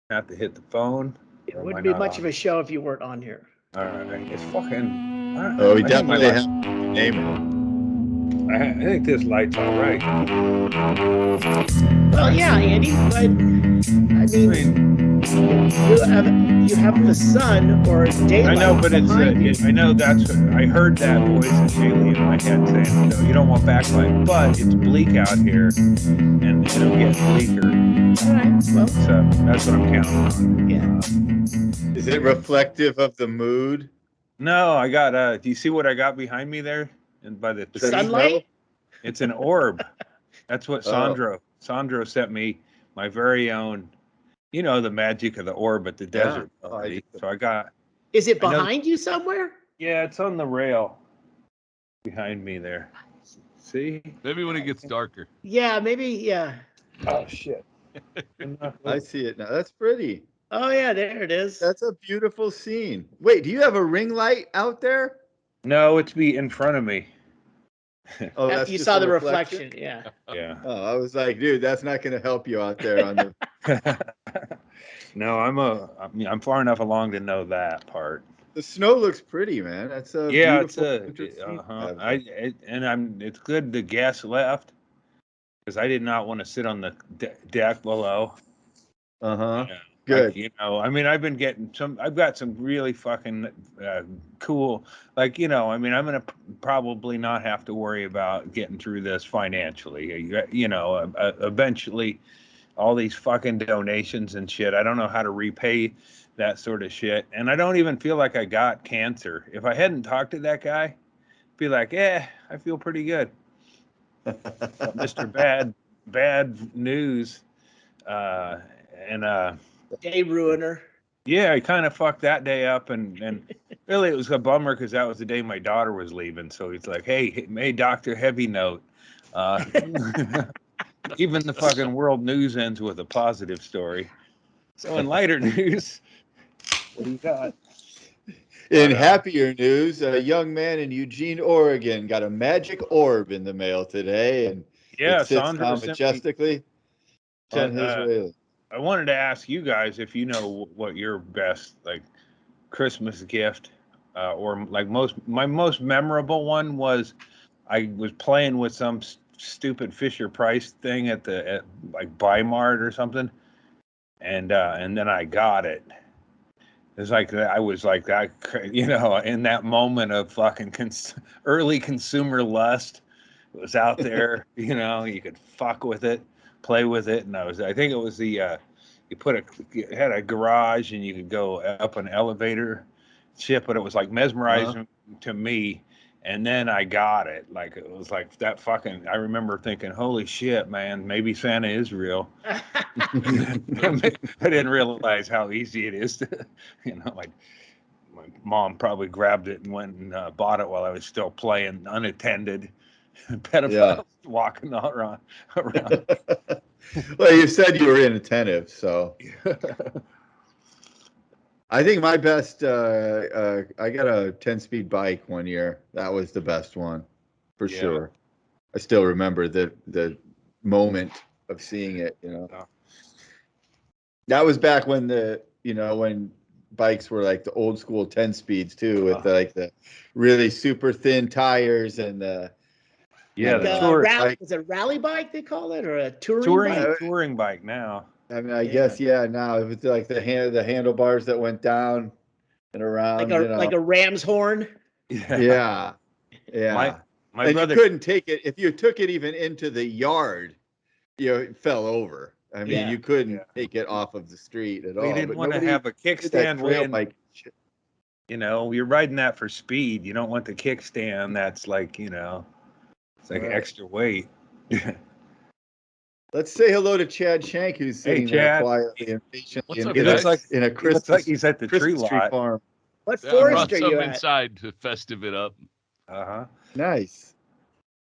have to hit the phone. It Or am I wouldn't be not much on? of a show if you weren't on here. All right, it's fucking. Oh, we I think my definitely light. have to name it. I think this light's all right. Well, yeah, Andy, but I mean, you have the sun or daylight. I know, but it's. I know that's. I heard that voice in Haley in my head saying, you don't want backlight, but it's bleak out here, and it'll get bleaker. All right. Well, So that's what I'm counting on. Yeah. Is it reflective of the mood? No, I got. Do you see what I got behind me there? And by the tree? Sunlight. It's an orb. That's what Sandro sent me. My very own. You know the magic of the orb at the desert party. So I got. Is it behind you somewhere? Yeah, it's on the rail behind me there. See? Maybe when it gets darker. Yeah, maybe. Yeah. Oh shit! I see it now. That's pretty. Oh yeah, there it is. That's a beautiful scene. Wait, do you have a ring light out there? No, it's in front of me. Oh, After you saw the reflection. Yeah. Yeah. Oh, I was like, dude, that's not going to help you out there on the. No, I'm far enough along to know that part. The snow looks pretty, man. That's a it's good the gas left because I did not want to sit on the deck below. Uh-huh. Yeah. Good. Like, I've been getting I've got some really fucking cool, I'm going to probably not have to worry about getting through this financially. Eventually all these fucking donations and shit, I don't know how to repay that sort of shit. And I don't even feel like I got cancer. If I hadn't talked to that guy, I'd be like, I feel pretty good. Mr. Bad News, Day ruiner. Yeah, I kind of fucked that day up, and really it was a bummer because that was the day my daughter was leaving. So he's like, hey, Doctor Heavy Note. Even the fucking world news ends with a positive story. So in lighter news, what do you got? In happier news, a young man in Eugene, Oregon got a magic orb in the mail today, and it sits down majestically on his railing. I wanted to ask you guys if you know what your best Christmas gift or my most memorable one was. I was playing with some stupid Fisher Price thing at Bi-Mart or something, and then I got it. It's like I was like that, in that moment of fucking early consumer lust. It was out there, you could fuck with it, play with it, and I think it was the you had a garage and you could go up an elevator shit, but it was like mesmerizing to me. And then I got it. Like it was like that fucking. I remember thinking, "Holy shit, man! Maybe Santa is real." I didn't realize how easy it is to, like my mom probably grabbed it and went and bought it while I was still playing unattended. Pedophiles walking all around. Well, you said you were inattentive, so. I think my best, I got a 10-speed bike one year. That was the best one, for sure. I still remember the moment of seeing it, That was back when when bikes were like the old school 10 speeds too, with the really super thin tires and the is it a rally bike they call it, or a touring bike now? I mean, I guess now it was like the handlebars that went down and around, like a ram's horn. Yeah. My brother, you couldn't take it if you took it even into the yard. It fell over. I mean, you couldn't take it off of the street at all. You didn't want to have a kickstand you're riding that for speed. You don't want the kickstand that's like, it's like extra weight. Let's say hello to Chad Shank, who's sitting there quietly and patiently in a Christmas. Looks like he's at the tree farm. What forest are you at? Inside to festive it up. Nice.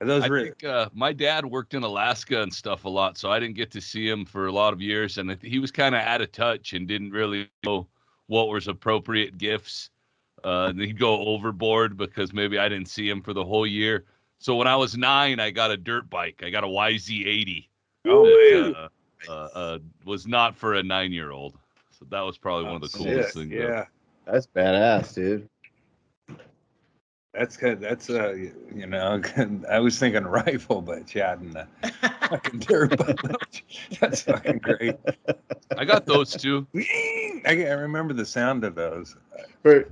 I think my dad worked in Alaska and stuff a lot, so I didn't get to see him for a lot of years, and he was kind of out of touch and didn't really know what was appropriate gifts. And he'd go overboard because maybe I didn't see him for the whole year. So when I was 9, I got a dirt bike. I got a YZ80. Was not for a 9-year-old. So that was probably one of the shit, coolest things. Yeah. That's badass, dude. That's good. That's you know, I was thinking rifle, but Chad and the fucking dirt bike. That's fucking great. I got those too. I remember the sound of those. For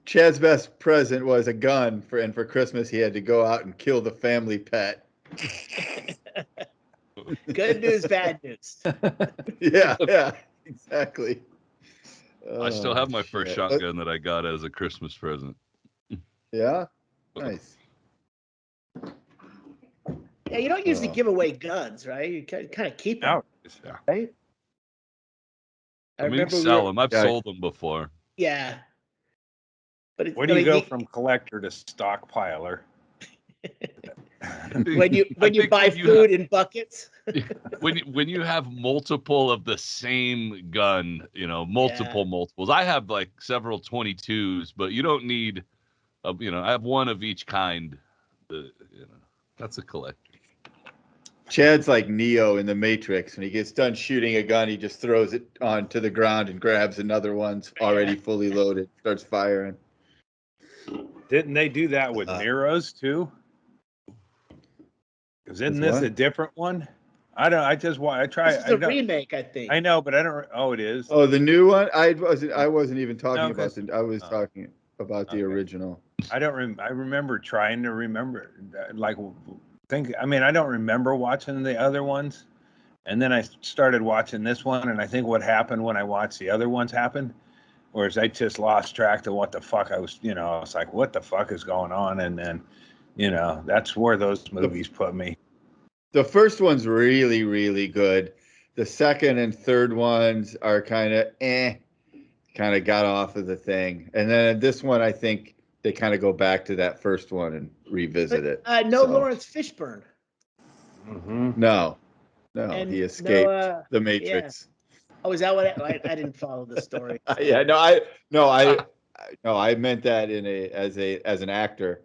Chad's best present was a gun, and for Christmas he had to go out and kill the family pet. Good news, bad news. Yeah, exactly. I still have my first shit. shotgun that I got as a Christmas present. Yeah, nice. Yeah, you don't usually give away guns, right? You kind of keep them, right? I mean, you can sell them. I've sold them before. Yeah. But where do you go from collector to stockpiler? when you buy food in buckets. when you have multiple of the same gun, you know, multiples. I have like several 22s, but you don't need I have one of each kind. That's a collector. Chad's like Neo in the Matrix. When he gets done shooting a gun, he just throws it onto the ground and grabs another one's already fully loaded, starts firing. Didn't they do that with Nero's too? Because isn't this a different one? I don't. I try. This is a remake, I think. I know, but I don't. Oh, it is. Oh, the new one. I wasn't even talking about the. I was talking about the original. I don't. I remember trying to remember. I mean, I don't remember watching the other ones, and then I started watching this one, and I think what happened when I watched the other ones happened, whereas I just lost track of what the fuck I was. I was like, what the fuck is going on? And then, that's where those movies put me. The first one's really, really good. The second and third ones are kind of kind of got off of the thing. And then this one, I think they kind of go back to that first one and revisit it. Lawrence Fishburne. Mm-hmm. No, he escaped the Matrix. Yeah. Oh, is that what I didn't follow the story? Yeah, I meant that as an actor.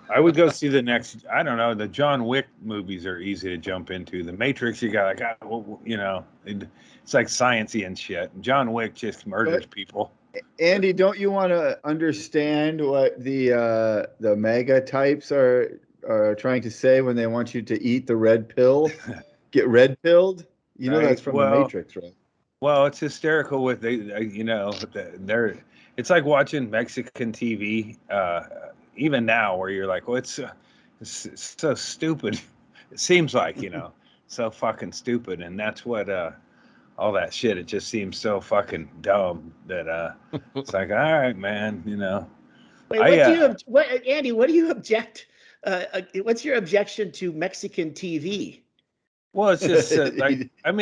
I would go see the next. I don't know. The John Wick movies are easy to jump into. The Matrix, you got it's like sciencey and shit. John Wick just murders people. Andy, don't you want to understand what the MAGA types are trying to say when they want you to eat the red pill? Get red pilled? That's from the Matrix, right? Well, it's hysterical with it's like watching Mexican TV. Even now, where you're like, well, it's so stupid. It seems like, so fucking stupid. And that's what all that shit, it just seems so fucking dumb that it's like, all right, man, Wait, Andy, what do you object? What's your objection to Mexican TV? Well, it's just I don't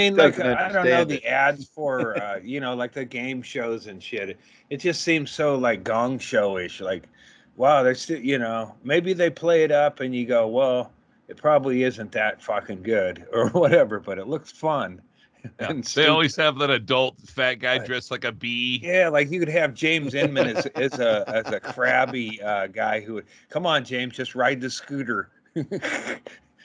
know, the ads for like the game shows and shit. It just seems so like Gong Show-ish, like, wow, they're still, maybe they play it up and you go, well, it probably isn't that fucking good or whatever, but it looks fun. Yeah, they always have that adult fat guy dressed like a bee. Yeah, like you could have James Inman as a crabby guy who would, come on, James, just ride the scooter.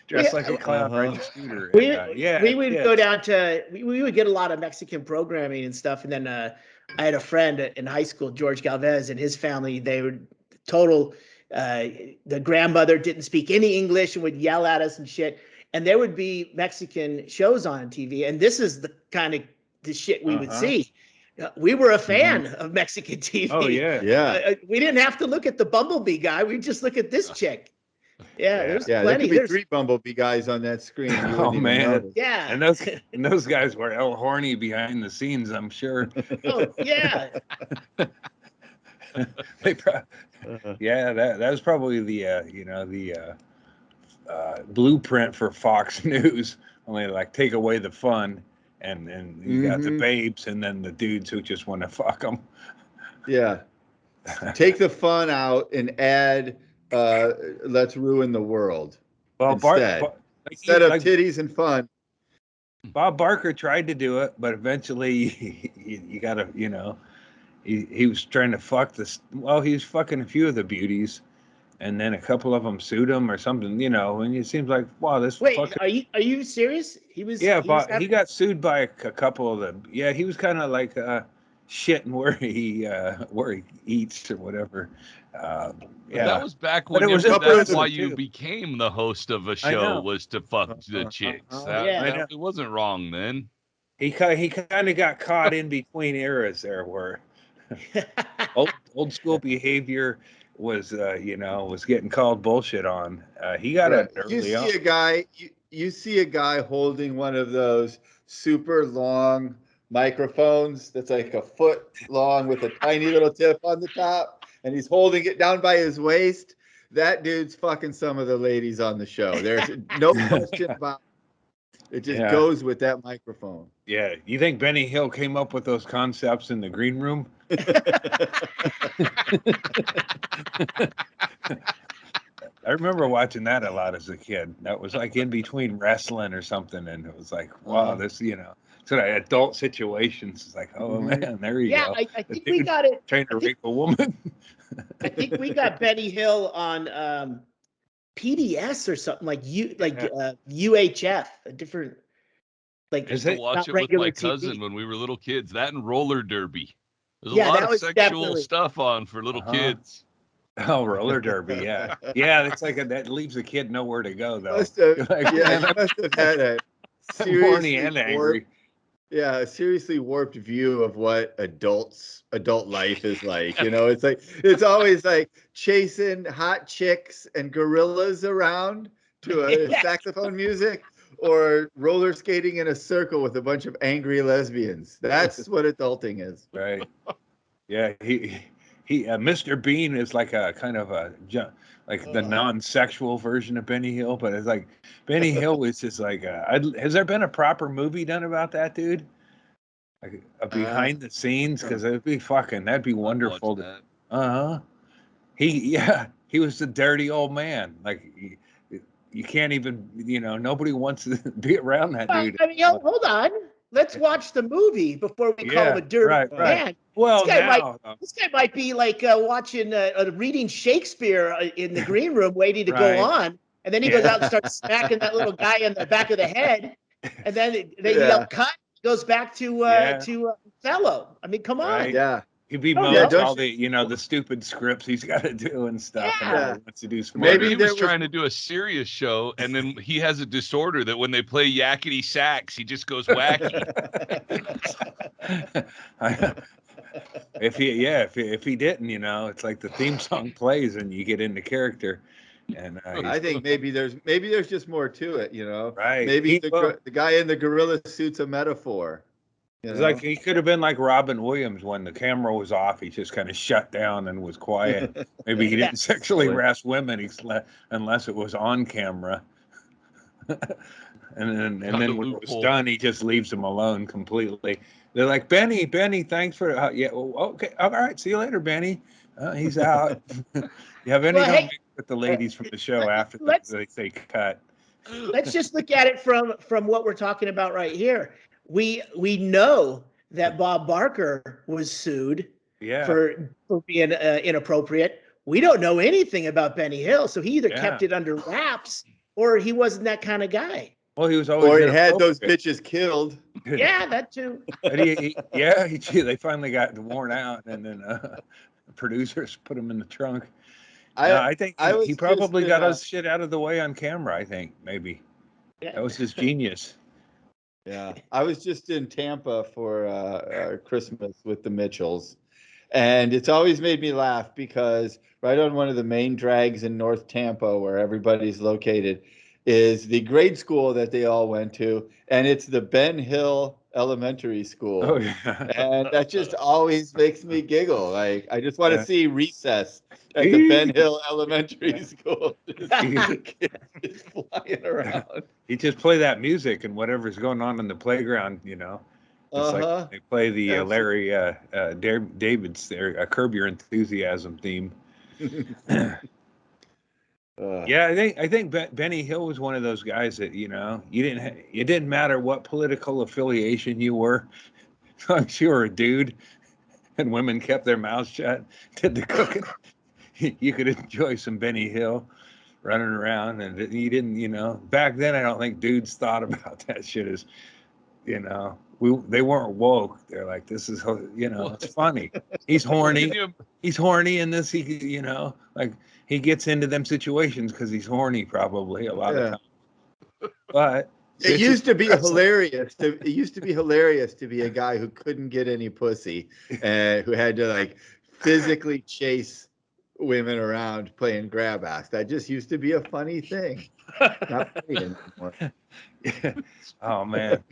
Dressed like a clown, ride the scooter. We would go down to, we would get a lot of Mexican programming and stuff. And then I had a friend in high school, George Galvez, and his family, they were total, the grandmother didn't speak any English and would yell at us and shit. And there would be Mexican shows on TV. And this is the kind of the shit we would see. We were a fan of Mexican TV. Oh, yeah. We didn't have to look at the Bumblebee guy. We just look at this chick. There's plenty. There could be 3 Bumblebee guys on that screen. Oh, man. Yeah. And those guys were horny behind the scenes, I'm sure. Oh, yeah. That was probably the blueprint for Fox News. Only like take away the fun, and you got the babes, and then the dudes who just want to fuck them. Yeah, take the fun out and add let's ruin the world. Well, instead of titties and fun. Bob Barker tried to do it, but eventually you gotta, he was trying to fuck this. Well, he was fucking a few of the beauties, and then a couple of them sued him or something, and it seems like, wow, this Wait, fucking, are you serious? yeah, but he got sued by a couple of them. Yeah, he was kind of like shitting where he eats or whatever. Yeah, That was back but when it was that's why impressive, you too. became the host of a I show, know. was to fuck the chicks. Yeah. I know. It wasn't wrong then. He kind of got caught in between eras there, where old school behavior was was getting called bullshit on. He got it early on. You see a guy holding one of those super long microphones that's like a foot long with a tiny little tip on the top, and he's holding it down by his waist. That dude's fucking some of the ladies on the show. There's no question about it. It just goes with that microphone. Yeah. You think Benny Hill came up with those concepts in the green room? I remember watching that a lot as a kid. That was like in between wrestling or something, and it was like, wow, this, sort of adult situations. It's like, oh man, there you go. I think we got it. Trying to rape a woman. I think we got Benny Hill on PBS or something like UHF, a different like. I used to watch it with my cousin when we were little kids. That and roller derby. There's a lot of sexual stuff on for little kids. Oh, roller derby, yeah. It's like that leaves a kid nowhere to go, though. Must have had a horny and angry. A seriously warped view of what adult life is like. It's always like chasing hot chicks and gorillas around to a saxophone music, or roller skating in a circle with a bunch of angry lesbians. That's what adulting is. Right. Yeah, he Mr. Bean is like a kind of the non-sexual version of Benny Hill, but it's like Benny Hill was just like has there been a proper movie done about that dude? Like behind the scenes, because that'd be wonderful. He was the dirty old man. Like you can't even, nobody wants to be around that dude. I mean, hold on. Let's watch the movie before we call him a dirty man. Well, this guy might be like watching reading Shakespeare in the green room, waiting to go on, and then he goes out and starts smacking that little guy in the back of the head, and then they yell cut. Goes back to Othello. I mean, come on. Yeah. He'd be all the the stupid scripts he's got to do and stuff. Yeah. And wants to do Maybe he was trying to do a serious show, and then he has a disorder that when they play yakety sax, he just goes wacky. If he didn't, it's like the theme song plays and you get into character. And I think maybe there's just more to it, Right. Maybe the guy in the gorilla suit's a metaphor. It's like he could have been like Robin Williams when the camera was off. He just kind of shut down and was quiet. Maybe he didn't sexually harass women unless it was on camera. and then when it was done, he just leaves them alone completely. They're like, Benny, thanks for okay, all right, see you later, Benny. He's out. You have any with the ladies from the show after they say cut? Let's just look at it from what we're talking about right here. We know that Bob Barker was sued for being inappropriate. We don't know anything about Benny Hill, so he either kept it under wraps or he wasn't that kind of guy. Well, he was always. Or he had those bitches killed. Yeah, that too. They finally got worn out, and then the producers put him in the trunk. I think he probably got us shit out of the way on camera. I think maybe that was his genius. Yeah, I was just in Tampa for Christmas with the Mitchells, and it's always made me laugh because right on one of the main drags in North Tampa, where everybody's located, is the grade school that they all went to, and it's the Ben Hill Elementary School. Oh, yeah. And that just always makes me giggle. Like, I just want to see recess at the Ben Hill Elementary School. Just flying around. You just play that music and whatever's going on in the playground, It's like they play the Larry David's there, Curb Your Enthusiasm theme. I think Benny Hill was one of those guys that it didn't matter what political affiliation you were, as long as you were a dude, and women kept their mouths shut, did the cooking. you could enjoy some Benny Hill running around, and you didn't, back then I don't think dudes thought about that shit as, they weren't woke. They're like, this is, it's funny. He's horny. He's horny, and this, like he gets into them situations because he's horny probably a lot of times. But it used to be hilarious. It used to be hilarious to be a guy who couldn't get any pussy and who had to like physically chase women around playing grab ass. That just used to be a funny thing. Not funny anymore. Yeah. Oh man,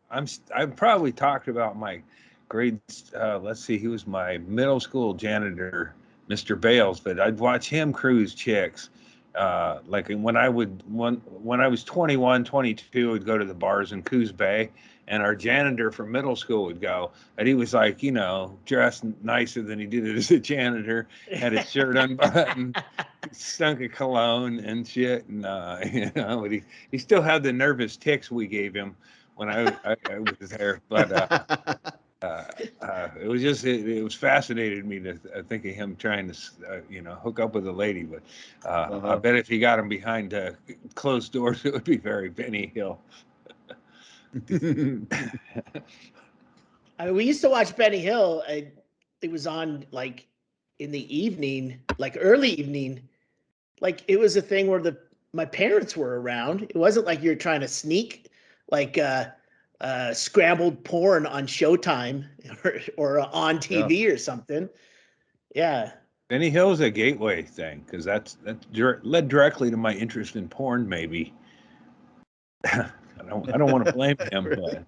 I've probably talked about my grades. Let's see, he was my middle school janitor, Mr. Bales, but I'd watch him cruise chicks. Like when I was 21, 22, I'd go to the bars in Coos Bay, and our janitor from middle school would go, and he was like, dressed nicer than he did as a janitor, had his shirt unbuttoned, stunk of cologne and shit, and but he still had the nervous tics we gave him when I was there, but it was just it was fascinated me to think of him trying to hook up with a lady, but I bet if he got him behind closed doors, it would be very Benny Hill. I mean, we used to watch Benny Hill. It was on like in the evening, like early evening. Like it was a thing where my parents were around. It wasn't like you're trying to sneak like scrambled porn on Showtime or on TV or something. Yeah. Benny Hill's a gateway thing because that led directly to my interest in porn. Maybe I don't want to blame him, but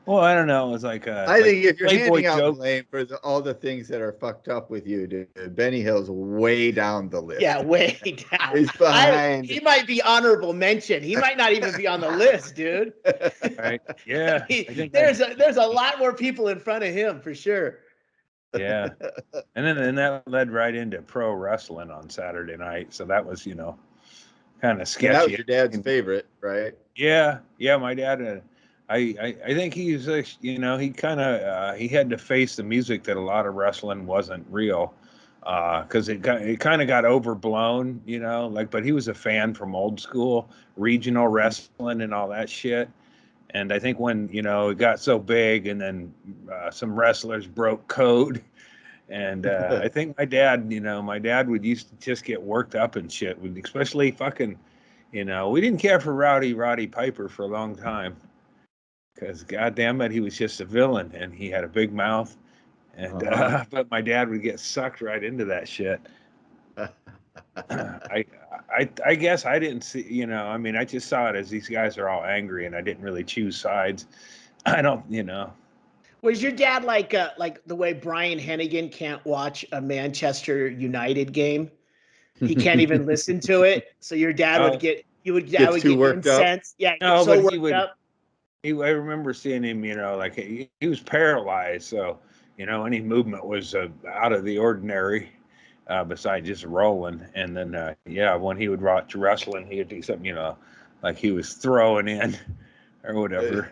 I don't know. It's like I think if you're handing out joke. blame for all the things that are fucked up with you, dude, Benny Hill's way down the list. Yeah, way down. He's behind. He might be honorable mention. He might not even be on the list, dude. Right? Yeah. I think there's a lot more people in front of him for sure. Yeah. And that led right into pro wrestling on Saturday night. So that was, kind of sketchy. And that was your dad's favorite, right? Yeah. Yeah. My dad, I think he's, he kind of, he had to face the music that a lot of wrestling wasn't real. Cause it kind of got overblown, but he was a fan from old school regional wrestling and all that shit. And I think when, it got so big and then some wrestlers broke code. And I think my dad would used to just get worked up and shit, especially fucking, we didn't care for Roddy Piper for a long time. Because goddamn it, he was just a villain and he had a big mouth. And but my dad would get sucked right into that shit. I guess I didn't see, I just saw it as these guys are all angry and I didn't really choose sides. I don't, Was your dad like the way Brian Hennigan can't watch a Manchester United game? He can't even listen to it. So your dad would get incensed. Yeah, worked up. I remember seeing him, like he was paralyzed. So, any movement was out of the ordinary. Besides just rolling, and then when he would watch wrestling, he would do something, like he was throwing in or whatever.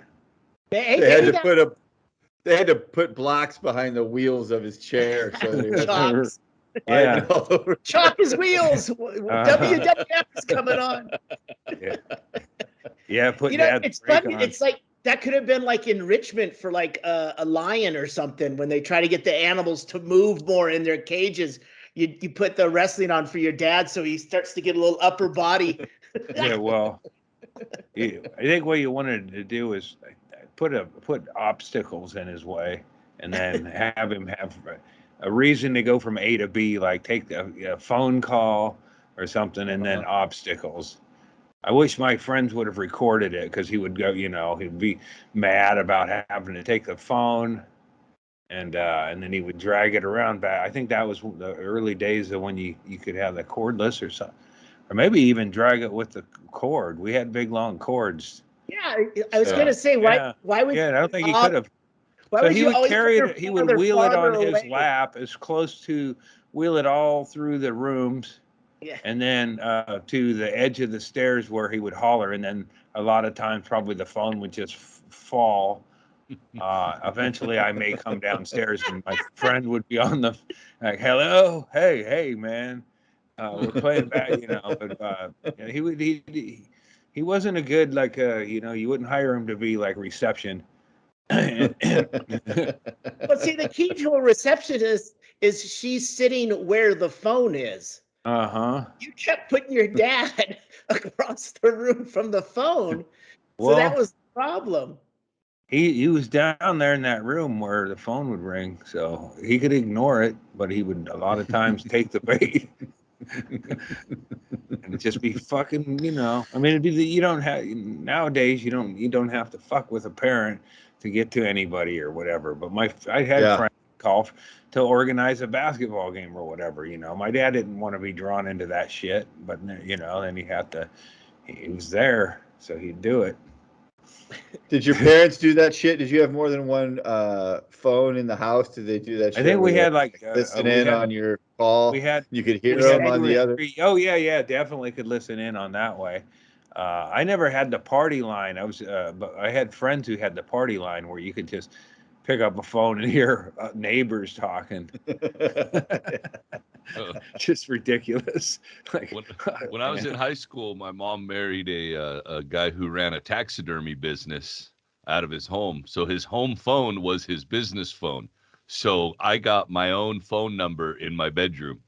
They had to put blocks behind the wheels of his chair so that Chalk his wheels. WWF is coming on. Yeah. It's funny. It's like that could have been like enrichment for like a lion or something when they try to get the animals to move more in their cages. You put the wrestling on for your dad so he starts to get a little upper body. Yeah, well, I think what you wanted to do is put obstacles in his way and then have him have a reason to go from A to B, like take a phone call or something, and then obstacles. I wish my friends would have recorded it because he would go, he'd be mad about having to take the phone. And then he would drag it around back. I think that was the early days of when you could have the cordless or something, or maybe even drag it with the cord. We had big long cords. Yeah, I was gonna say why would? Yeah, I don't think he could have. So he would carry it. He would wheel it on his lap as close to wheel it all through the rooms, and then to the edge of the stairs where he would holler. And then a lot of times, probably the phone would just fall. Eventually, I may come downstairs and my friend would be on the like, hello, hey, man, we're playing back, But he wasn't a good you wouldn't hire him to be like reception. But see, the key to a receptionist is she's sitting where the phone is. Uh-huh. You kept putting your dad across the room from the phone, so Well, that was the problem. He was down there in that room where the phone would ring, so he could ignore it, but he would a lot of times take the bait. And it'd just be fucking, I mean, it'd be you don't have nowadays. You don't have to fuck with a parent to get to anybody or whatever. But I had friends call to organize a basketball game or whatever. My dad didn't want to be drawn into that shit, but then he was there, so he'd do it. Did your parents do that shit? Did you have more than one phone in the house? Did they do that shit? I think we had listen in on your call. You could hear them on the other. Oh yeah, definitely could listen in on that way. I never had the party line. But I had friends who had the party line where you could just pick up a phone and hear neighbors talking. Just ridiculous. Like when I was in high school, my mom married a guy who ran a taxidermy business out of his home. So his home phone was his business phone. So I got my own phone number in my bedroom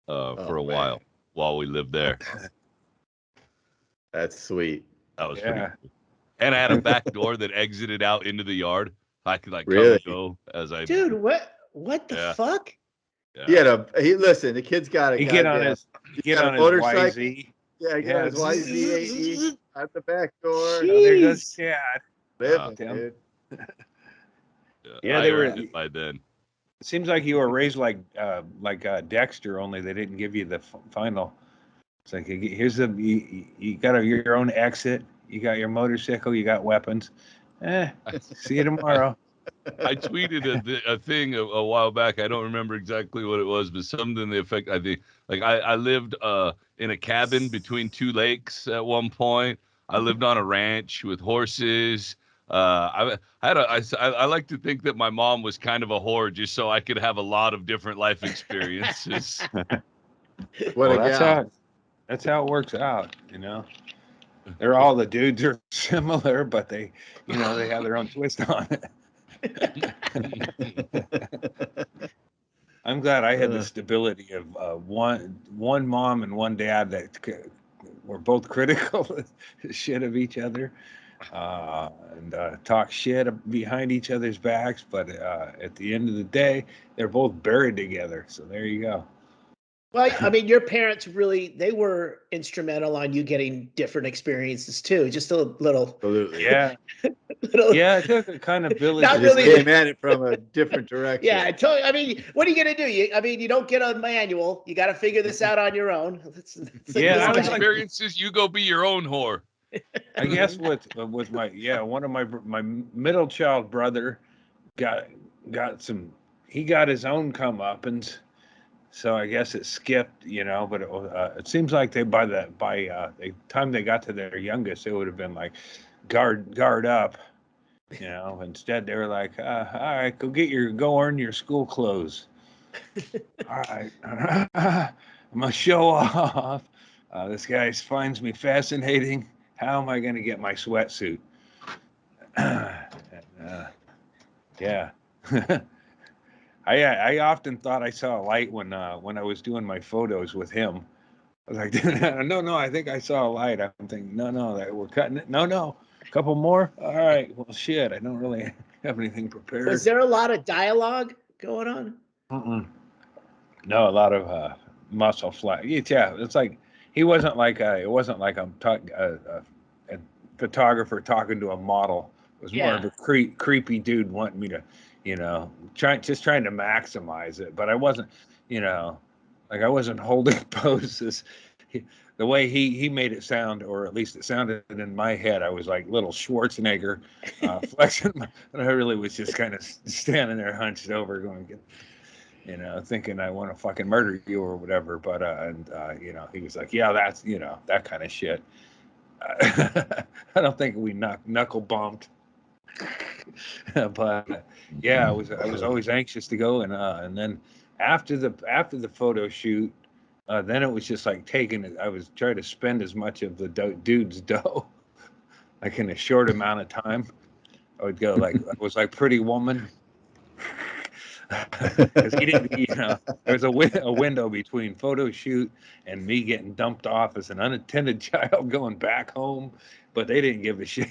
for a while we lived there. That's sweet. That was pretty cool. And I had a back door that exited out into the yard. I could come and go as I. Dude, what the fuck? Yeah. Listen, the kid's got He get on his motorcycle. YZ. Yeah, he got his YZ at the back door. Oh, there goes Chad. Dude. Yeah, they were by then. It seems like you were raised like Dexter, only they didn't give you the final. It's like here's you got your own exit. You got your motorcycle. You got weapons. See you tomorrow. I tweeted a thing a while back. I don't remember exactly what it was, but something to the effect. I think I lived in a cabin between two lakes at one point. I lived on a ranch with horses. I like to think that my mom was kind of a whore, just so I could have a lot of different life experiences. That's how it works out, They're all the dudes are similar, but they have their own twist on it. I'm glad I had the stability of one mom and one dad that were both critical shit of each other and talk shit behind each other's backs. But at the end of the day, they're both buried together. So there you go. Well, I mean, your parents they were instrumental on you getting different experiences too. Just a little. Absolutely. Yeah. It took a kind of village. Not really. Came at it from a different direction. Yeah, totally. I mean, what are you gonna do? You don't get a manual. You got to figure this out on your own. Experiences. You go be your own whore. I guess with one of my middle child brother got his own comeuppance. So I guess it skipped, but it seems like by the time they got to their youngest, it would have been like guard up, Instead, they were like, all right, go earn your school clothes. All right, I'm gonna show off. This guy finds me fascinating. How am I going to get my sweatsuit? Yeah. I often thought I saw a light when I was doing my photos with him. I was like, no, I think I saw a light. I'm thinking, no, that we're cutting it. No, a couple more. All right, well, shit, I don't really have anything prepared. Was there a lot of dialogue going on? No, a lot of muscle flash. Yeah, it's like it wasn't like I'm talking a photographer talking to a model. It was more of a creepy dude wanting me to, trying to maximize it. But I wasn't, I wasn't holding poses. The way he made it sound, or at least it sounded in my head, I was like little Schwarzenegger flexing. And I really was just kind of standing there hunched over going, thinking I want to fucking murder you or whatever. But, he was like, yeah, that's, that kind of shit. I don't think we knuckle bumped. But yeah, I was always anxious to go, and then after the photo shoot, then it was just like taking it. I was trying to spend as much of the dude's dough, like in a short amount of time. I would go like I was like Pretty Woman. Because he didn't, there was a window between photo shoot and me getting dumped off as an unattended child going back home, but they didn't give a shit.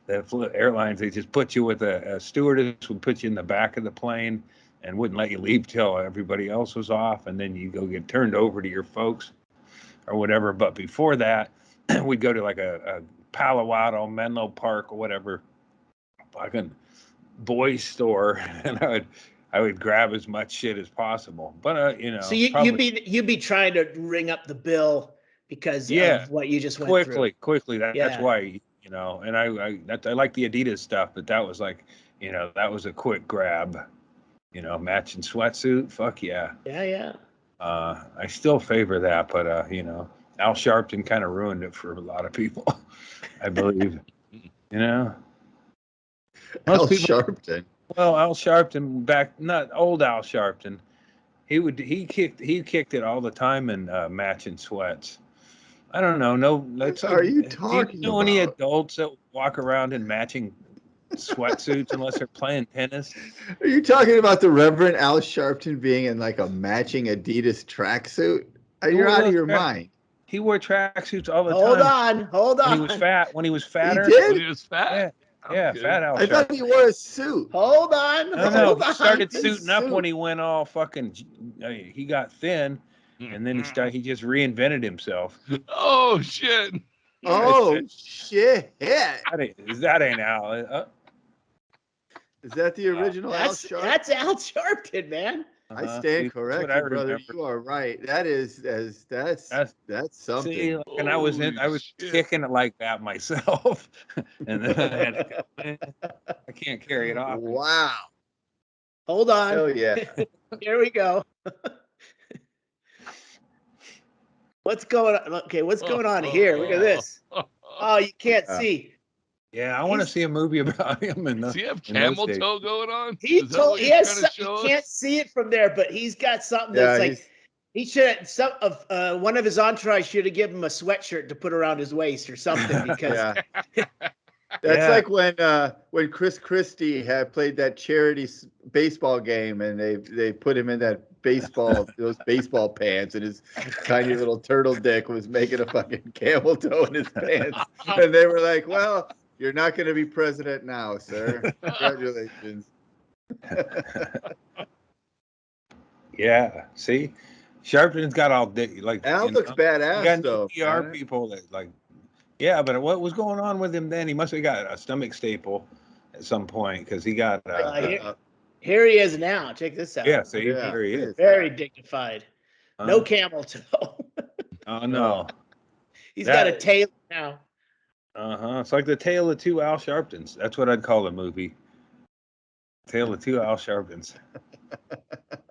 The airlines, they just put you with a stewardess, would put you in the back of the plane and wouldn't let you leave till everybody else was off, and then you go get turned over to your folks or whatever. But before that, we'd go to like a Palo Alto, Menlo Park, or whatever, fucking boys store, and I would grab as much shit as possible. But so you'd be trying to ring up the bill because of what you just went through. Quickly. That's why, and I like the Adidas stuff, but that was like, that was a quick grab, matching sweatsuit. Fuck yeah. Yeah. I still favor that, but Al Sharpton kind of ruined it for a lot of people, I believe. Al Sharpton. Well, Al Sharpton not old Al Sharpton. He kicked it all the time in matching sweats. I don't know. No, what are you talking do you know about? Any adults that walk around in matching sweatsuits unless they're playing tennis? Are you talking about the Reverend Al Sharpton being in like a matching Adidas tracksuit? You're out of your mind. He wore tracksuits all the time. Hold on. When he was fatter. He did? When he was fat? Yeah, fat Al Sharpton. I thought he wore a suit. Hold on. No, he started suiting up when he went all fucking. He got thin, and then he just reinvented himself. Oh shit! Oh shit! That ain't Al. Is that the original Al Sharpton? That's Al Sharpton, man. I stand corrected, brother. You are right. That's something. See, and I was kicking it like that myself, and then I can't carry it off. Wow. Hold on. Oh yeah. Here we go. What's going on? Okay, what's going on here? Look at this. Oh, you can't see. Yeah, I want to see a movie about him. Does he have camel toe going on? He can't see it from there, but he's got something that's like he should. One of his entourage should have given him a sweatshirt to put around his waist or something because. That's like when Chris Christie had played that charity baseball game and they put him in that those baseball pants, and his tiny little turtle dick was making a fucking camel toe in his pants, and they were like, "Well, you're not going to be president now, sir. Congratulations." Yeah, see, Sharpton's got all like Al looks badass though. PR people that like. Yeah, but what was going on with him then? He must have got a stomach staple at some point because he got. Here he is now. Check this out. Yeah, here he is. Very dignified. No camel toe. Oh no. He's got a tail now. It's like the tale of two Al Sharptons. That's what I'd call the movie. Tale of two Al Sharptons.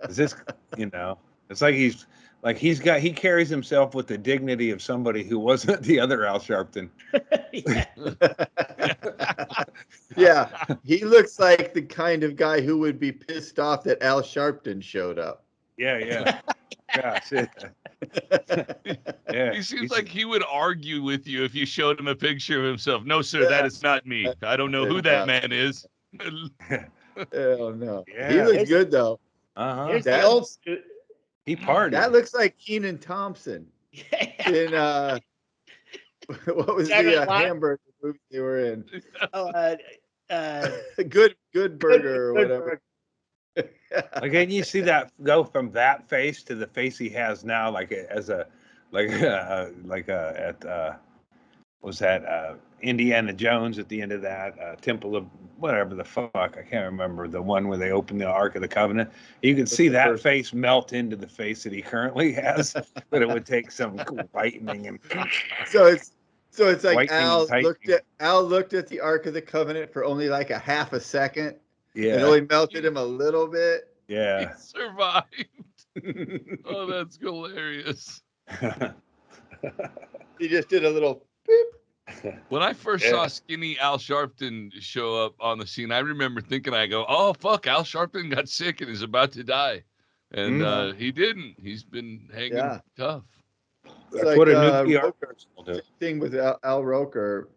Is this, it's like he carries himself with the dignity of somebody who wasn't the other Al Sharpton. Yeah, he looks like the kind of guy who would be pissed off that Al Sharpton showed up. Yeah. Shit. He seems like he would argue with you if you showed him a picture of himself. No, sir, that is not me. I don't know who that man is. Hell no. Yeah. He looks good though. Here's the old suit. He partied. That looks like Kenan Thompson. In what was the hamburger movie they were in? Good Burger or whatever. Like, can you see that go from that face to the face he has now? Was that Indiana Jones at the end of that Temple of whatever the fuck, I can't remember, the one where they opened the Ark of the Covenant. You can see that face melt into the face that he currently has, but it would take some whitening and so it's like Al looked at the Ark of the Covenant for only like a half a second. Yeah, it only melted him a little bit. Yeah, he survived. Oh, that's hilarious. He just did a little beep, When I first saw skinny Al Sharpton show up on the scene, I remember thinking, I go, oh, fuck, Al Sharpton got sick and is about to die. And he didn't. He's been hanging tough. It's like what a new PR Roker, same thing with Al Roker.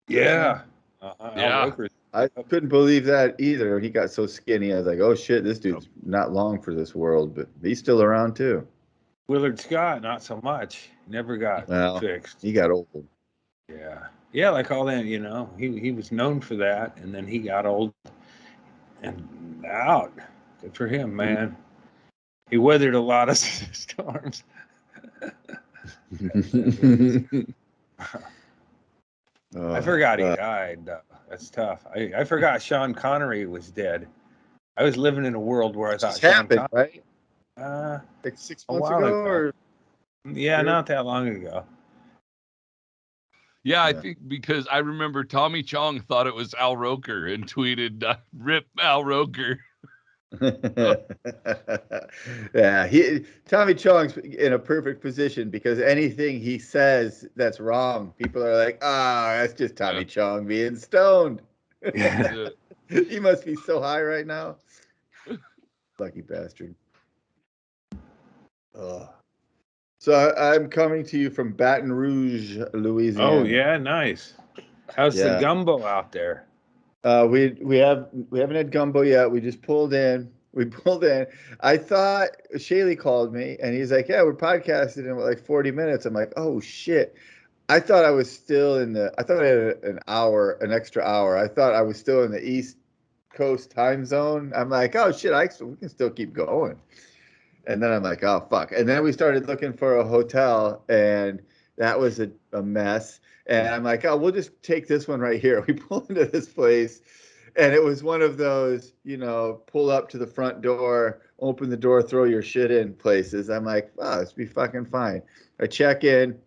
Yeah. Yeah. Al Roker. I couldn't believe that either. He got so skinny. I was like, oh, shit, this dude's not long for this world, but he's still around, too. Willard Scott, not so much. Never got fixed. He got old. Yeah. Yeah, like all that, he was known for that, and then he got old and out. Good for him, man. He weathered a lot of storms. I forgot he died. That's tough. I forgot Sean Connery was dead. I was living in a world where I thought Sean Connery, right? Like 6 months ago, or not that long ago. Yeah, I think because I remember Tommy Chong thought it was Al Roker and tweeted, "Rip Al Roker." Yeah, Tommy Chong's in a perfect position because anything he says that's wrong, people are like, that's just Tommy Chong being stoned. He must be so high right now. Lucky bastard. So I'm coming to you from Baton Rouge, Louisiana. Oh yeah, nice. How's the gumbo out there? We haven't had gumbo yet. We just pulled in. I thought Shaylee called me and he's like, "Yeah, we're podcasting in like 40 minutes." I'm like, "Oh shit!" I thought I was still I thought I had an extra hour. I thought I was still in the East Coast time zone. I'm like, "Oh shit, we can still keep going." And then I'm like, oh, fuck. And then we started looking for a hotel, and that was a mess. And I'm like, oh, we'll just take this one right here. We pull into this place, and it was one of those, pull up to the front door, open the door, throw your shit in places. I'm like, oh, this will be fucking fine. I check in.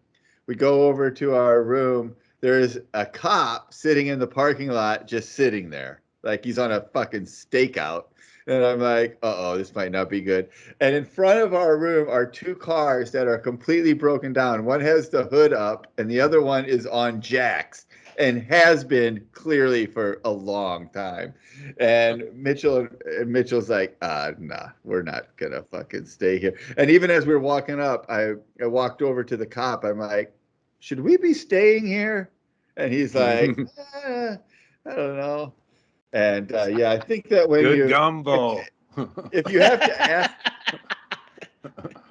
We go over to our room. There's a cop sitting in the parking lot, just sitting there. Like he's on a fucking stakeout. And I'm like, this might not be good. And in front of our room are two cars that are completely broken down. One has the hood up, and the other one is on jacks and has been clearly for a long time. And Mitchell's like, nah, we're not going to fucking stay here. And even as we were walking up, I walked over to the cop. I'm like, should we be staying here? And he's like, I don't know. And I think that when gumbo. If you have to ask,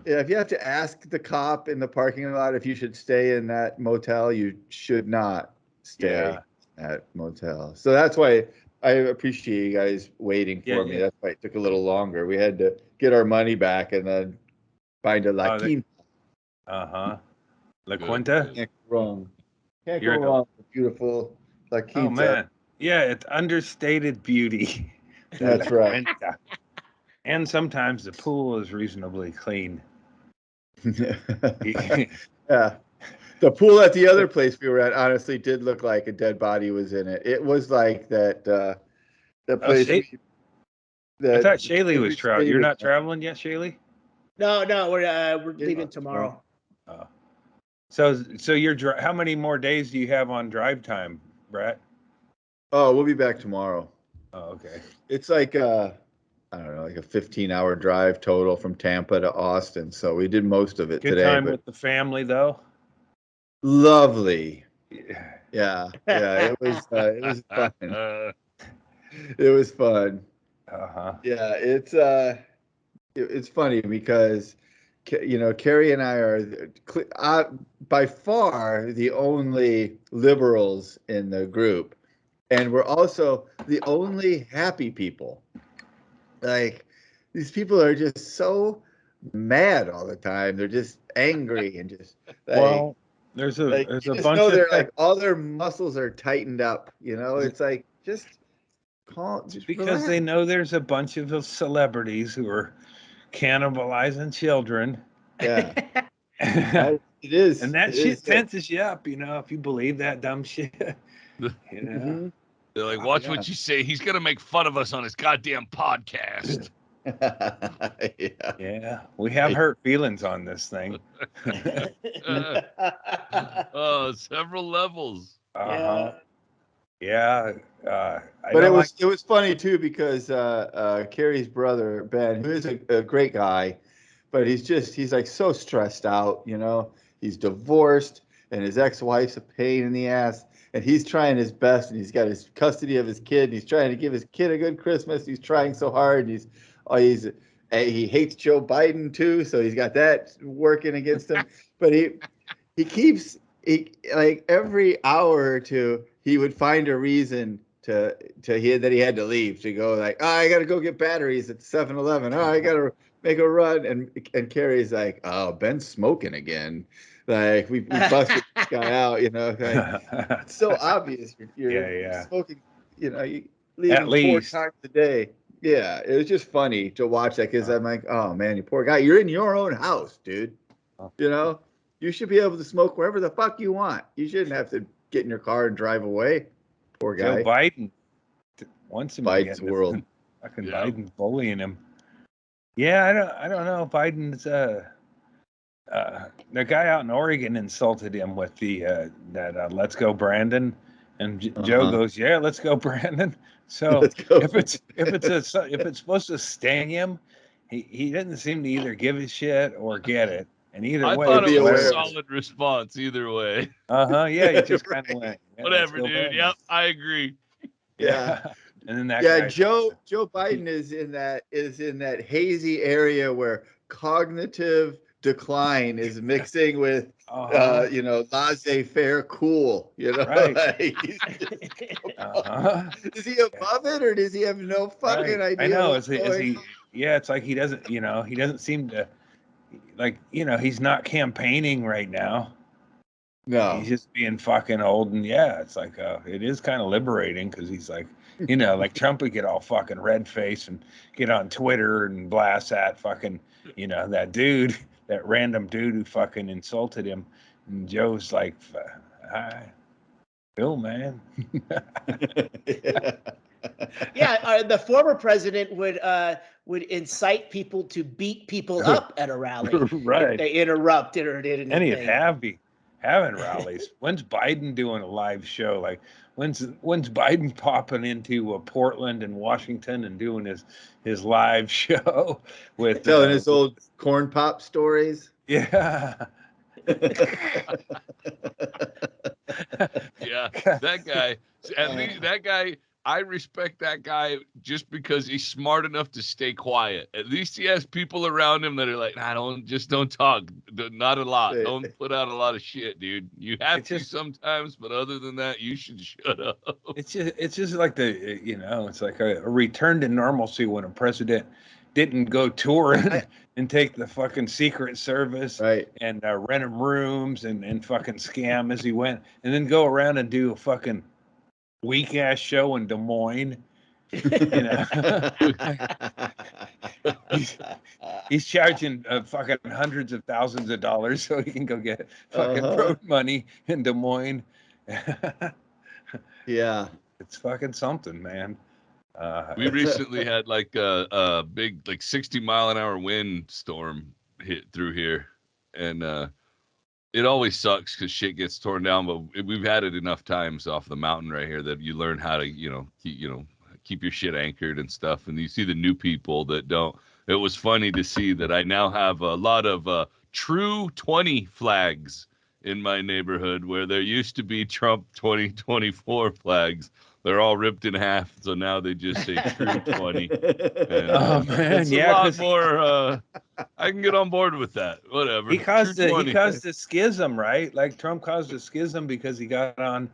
if you have to ask the cop in the parking lot if you should stay in that motel, you should not stay at motel. So that's why I appreciate you guys waiting for me. That's why it took a little longer. We had to get our money back and then find a La Quinta. La Quinta? Can't go wrong. Can't go wrong with beautiful La Quinta. Oh man. Yeah, it's understated beauty. That's right. And sometimes the pool is reasonably clean. Yeah. The pool at the other place we were at honestly did look like a dead body was in it. It was like that place. I thought Shaylee was traveling. You're not traveling yet, Shaylee? No, we're leaving tomorrow. Oh. So you're how many more days do you have on drive time, Brett? Oh, we'll be back tomorrow. Oh, okay. It's like I don't know, like a 15-hour drive total from Tampa to Austin. So we did most of it today. Good time with the family, though. Lovely. Yeah. It was fun. It was fun. Yeah, it's funny because Carrie and I are by far the only liberals in the group. And we're also the only happy people. Like, these people are just so mad all the time. They're just angry and just like, there's a bunch of they're like all their muscles are tightened up. It's like just calm. Just because relax. They know there's a bunch of celebrities who are cannibalizing children. Yeah, it is, and that shit tenses you up. If you believe that dumb shit. They're like, watch what you say. He's going to make fun of us on his goddamn podcast. Yeah, we have hurt feelings on this thing. Several levels. Uh-huh. Yeah. But it was funny too because Carrie's brother Ben, who is a great guy, but he's like so stressed out, you know. He's divorced and his ex-wife's a pain in the ass, and he's trying his best, and he's got his custody of his kid, and he's trying to give his kid a good Christmas. He's trying so hard. He hates Joe Biden too, so he's got that working against him. But he like every hour or two he would find a reason to hear that he had to leave, to go like, oh, I gotta go get batteries at 7-Eleven. Oh, I gotta make a run. And Carrie's like, oh, Ben's smoking again. Like we busted this guy out, you know. Like, it's so obvious you're smoking, you know, you leaving at least 4 times a day. Yeah, it was just funny to watch that because I'm like, oh man, you poor guy. You're in your own house, dude. You know, you should be able to smoke wherever the fuck you want. You shouldn't have to get in your car and drive away. Poor guy. Joe Biden wants him Biden's to world. Fucking Biden's bullying him. Yeah, I don't know. Biden's the guy out in Oregon insulted him with the "Let's go, Brandon," and Joe goes, "Yeah, let's go, Brandon." So if it's supposed to sting him, he doesn't seem to either give a shit or get it. And either way, I thought it was a solid response either way. Yeah, he just kind of went, whatever, dude. Brandon. Yep, I agree. Yeah. And then that Joe Biden is in that hazy area where cognitive decline is mixing with you know, laissez-faire cool, you know. Right. Is he above it, or does he have no fucking idea? I know. Is he yeah, it's like he doesn't seem to, like, you know, he's not campaigning right now. No, he's just being fucking old. And it's like it is kind of liberating, because he's like, you know, like Trump would get all fucking red faced and get on Twitter and blast that fucking, you know, that random dude who fucking insulted him. And Joe's like, hi, Bill, man. The former president would incite people to beat people up at a rally. Right. If they interrupted or did anything. And he'd having rallies. When's Biden doing a live show? Like, when's Biden popping into Portland and Washington and doing his live show with telling his old corn pop stories? Yeah. Yeah, that guy. At least that guy. I respect that guy just because he's smart enough to stay quiet. At least he has people around him that are like, nah, don't talk. Not a lot. Don't put out a lot of shit, dude. You have to sometimes, but other than that, you should shut up. It's just like it's like a return to normalcy when a president didn't go touring and take the fucking Secret Service and rent him rooms and fucking scam as he went, and then go around and do a fucking weak ass show in Des Moines. You know, he's charging fucking hundreds of thousands of dollars so he can go get fucking road money in Des Moines. Yeah, it's fucking something, man. We recently had like a big 60-mile-an-hour wind storm hit through here, and it always sucks because shit gets torn down, but we've had it enough times off the mountain right here that you learn how to, keep your shit anchored and stuff. And you see the new people that don't. It was funny to see that I now have a lot of True 20 flags in my neighborhood, where there used to be Trump 2024 flags. They're all ripped in half, so now they just say True 20. And, oh man, it's a lot more. I can get on board with that. Whatever. He caused the schism, right? Like Trump caused a schism because he got on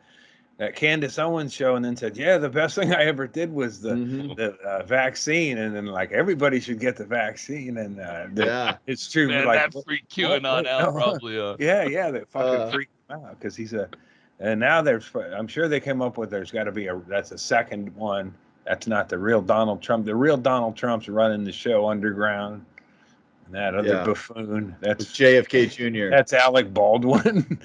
that Candace Owens show and then said, "Yeah, the best thing I ever did was the vaccine," and then like everybody should get the vaccine, and it's true. Man, like that freaked QAnon out probably. Yeah, that fucking freaked him out because he's a. And now I'm sure they came up with there's got to be that's a second one. That's not the real Donald Trump. The real Donald Trump's running the show underground. And that other buffoon, that's JFK Jr. That's Alec Baldwin.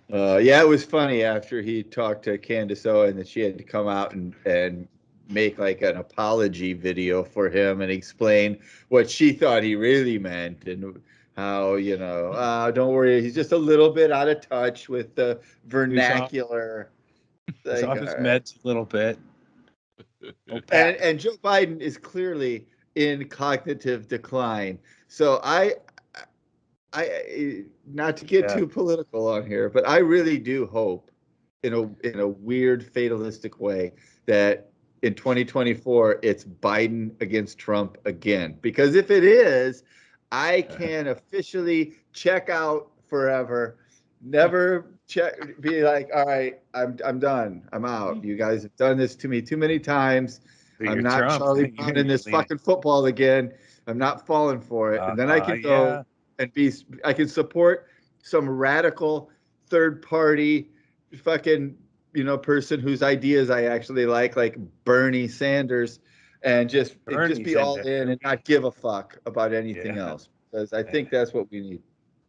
Yeah, it was funny after he talked to Candace Owen that she had to come out and make like an apology video for him and explain what she thought he really meant and how, don't worry, he's just a little bit out of touch with the vernacular. He's off his meds a little bit. And Joe Biden is clearly in cognitive decline. So I not to get too political on here, but I really do hope in a weird fatalistic way that in 2024 it's Biden against Trump again. Because if it is, I can officially check out forever. Never be like, all right, I'm done. I'm out. You guys have done this to me too many times. I'm not Trump. Charlie Brown in this fucking football again. I'm not falling for it. And then I can go and I can support some radical third party fucking, person whose ideas I actually like Bernie Sanders, and just be all in and not give a fuck about anything else. Because I think that's what we need.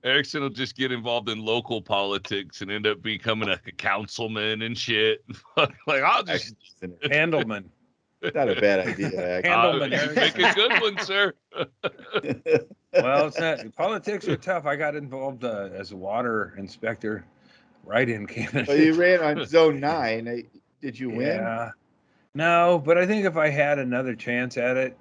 Erickson will just get involved in local politics and end up becoming a councilman and shit. Like, I'll just Handelman. Not a bad idea. Handelman, you make a good one, sir. Well, it's not. Politics are tough. I got involved as a water inspector, right in Canada. Well, you ran on Zone 9. Did you win? Yeah. No, but I think if I had another chance at it,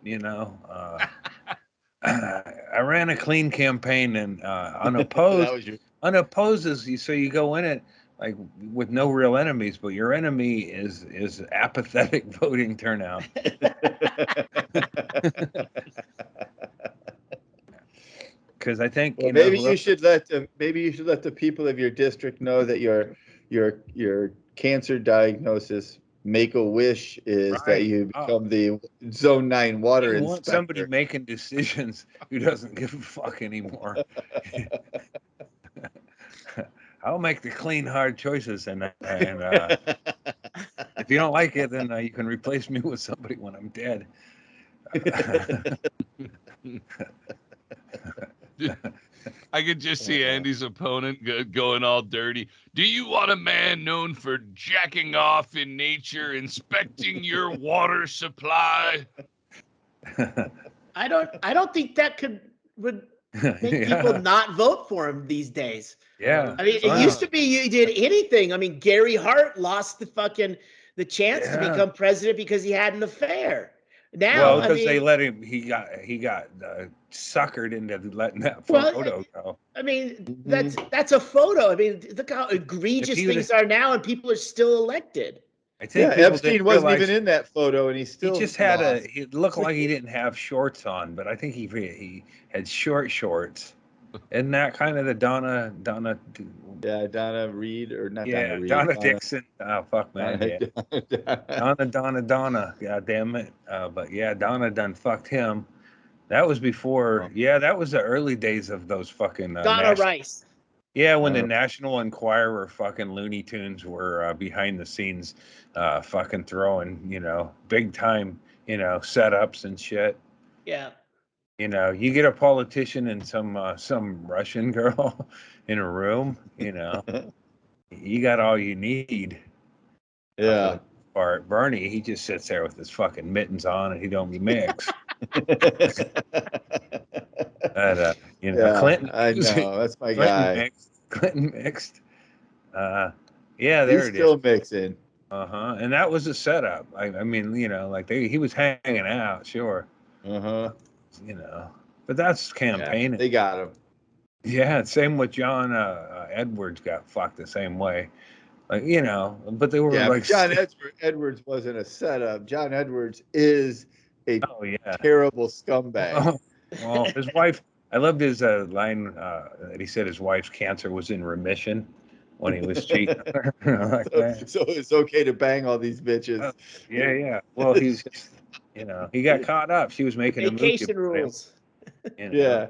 I ran a clean campaign and unopposed. Unopposed is so you go in it like with no real enemies, but your enemy is apathetic voting turnout. Because I think maybe you should let the people of your district know that your cancer diagnosis Make-A-Wish is that you become the Zone 9 water inspector. Want somebody making decisions who doesn't give a fuck anymore. I'll make the clean, hard choices, and if you don't like it, then you can replace me with somebody when I'm dead. I could just see Andy's opponent going all dirty. Do you want a man known for jacking off in nature, inspecting your water supply? I don't think that would make people not vote for him these days. Yeah. I mean, it used to be you did anything. I mean, Gary Hart lost the chance to become president because he had an affair. Now, because they let him, he got suckered into letting that photo go. I mean, that's a photo. I mean, look how egregious things are now, and people are still elected. I think Epstein wasn't even in that photo, and he just had he looked like he didn't have shorts on, but I think he had short shorts. Isn't that kind of the Donna? Yeah, Donna Reed or not? Yeah, Donna Reed. Donna Dixon. Oh fuck, man. Donna. God damn it. But yeah, Donna done fucked him. That was before. Yeah, that was the early days of those fucking. Donna Rice. Yeah, when the National Enquirer fucking Looney Tunes were behind the scenes, fucking throwing, big time, setups and shit. Yeah. You get a politician and some Russian girl in a room, you got all you need. Yeah. Bernie, he just sits there with his fucking mittens on and he don't mix. Clinton. I know, that's my guy. Clinton mixed. Yeah, there He's it still is. Mixing. And that was a setup. I mean, he was hanging out, sure. But that's campaigning. Yeah, they got him. Yeah, same with John Edwards got fucked the same way. But they were like John Edwards wasn't a setup. John Edwards is a terrible scumbag. Well, his wife. I loved his line that he said his wife's cancer was in remission when he was cheating. So it's okay to bang all these bitches. Yeah. Well, he's just, he got caught up. She was making vacation rules. Yeah.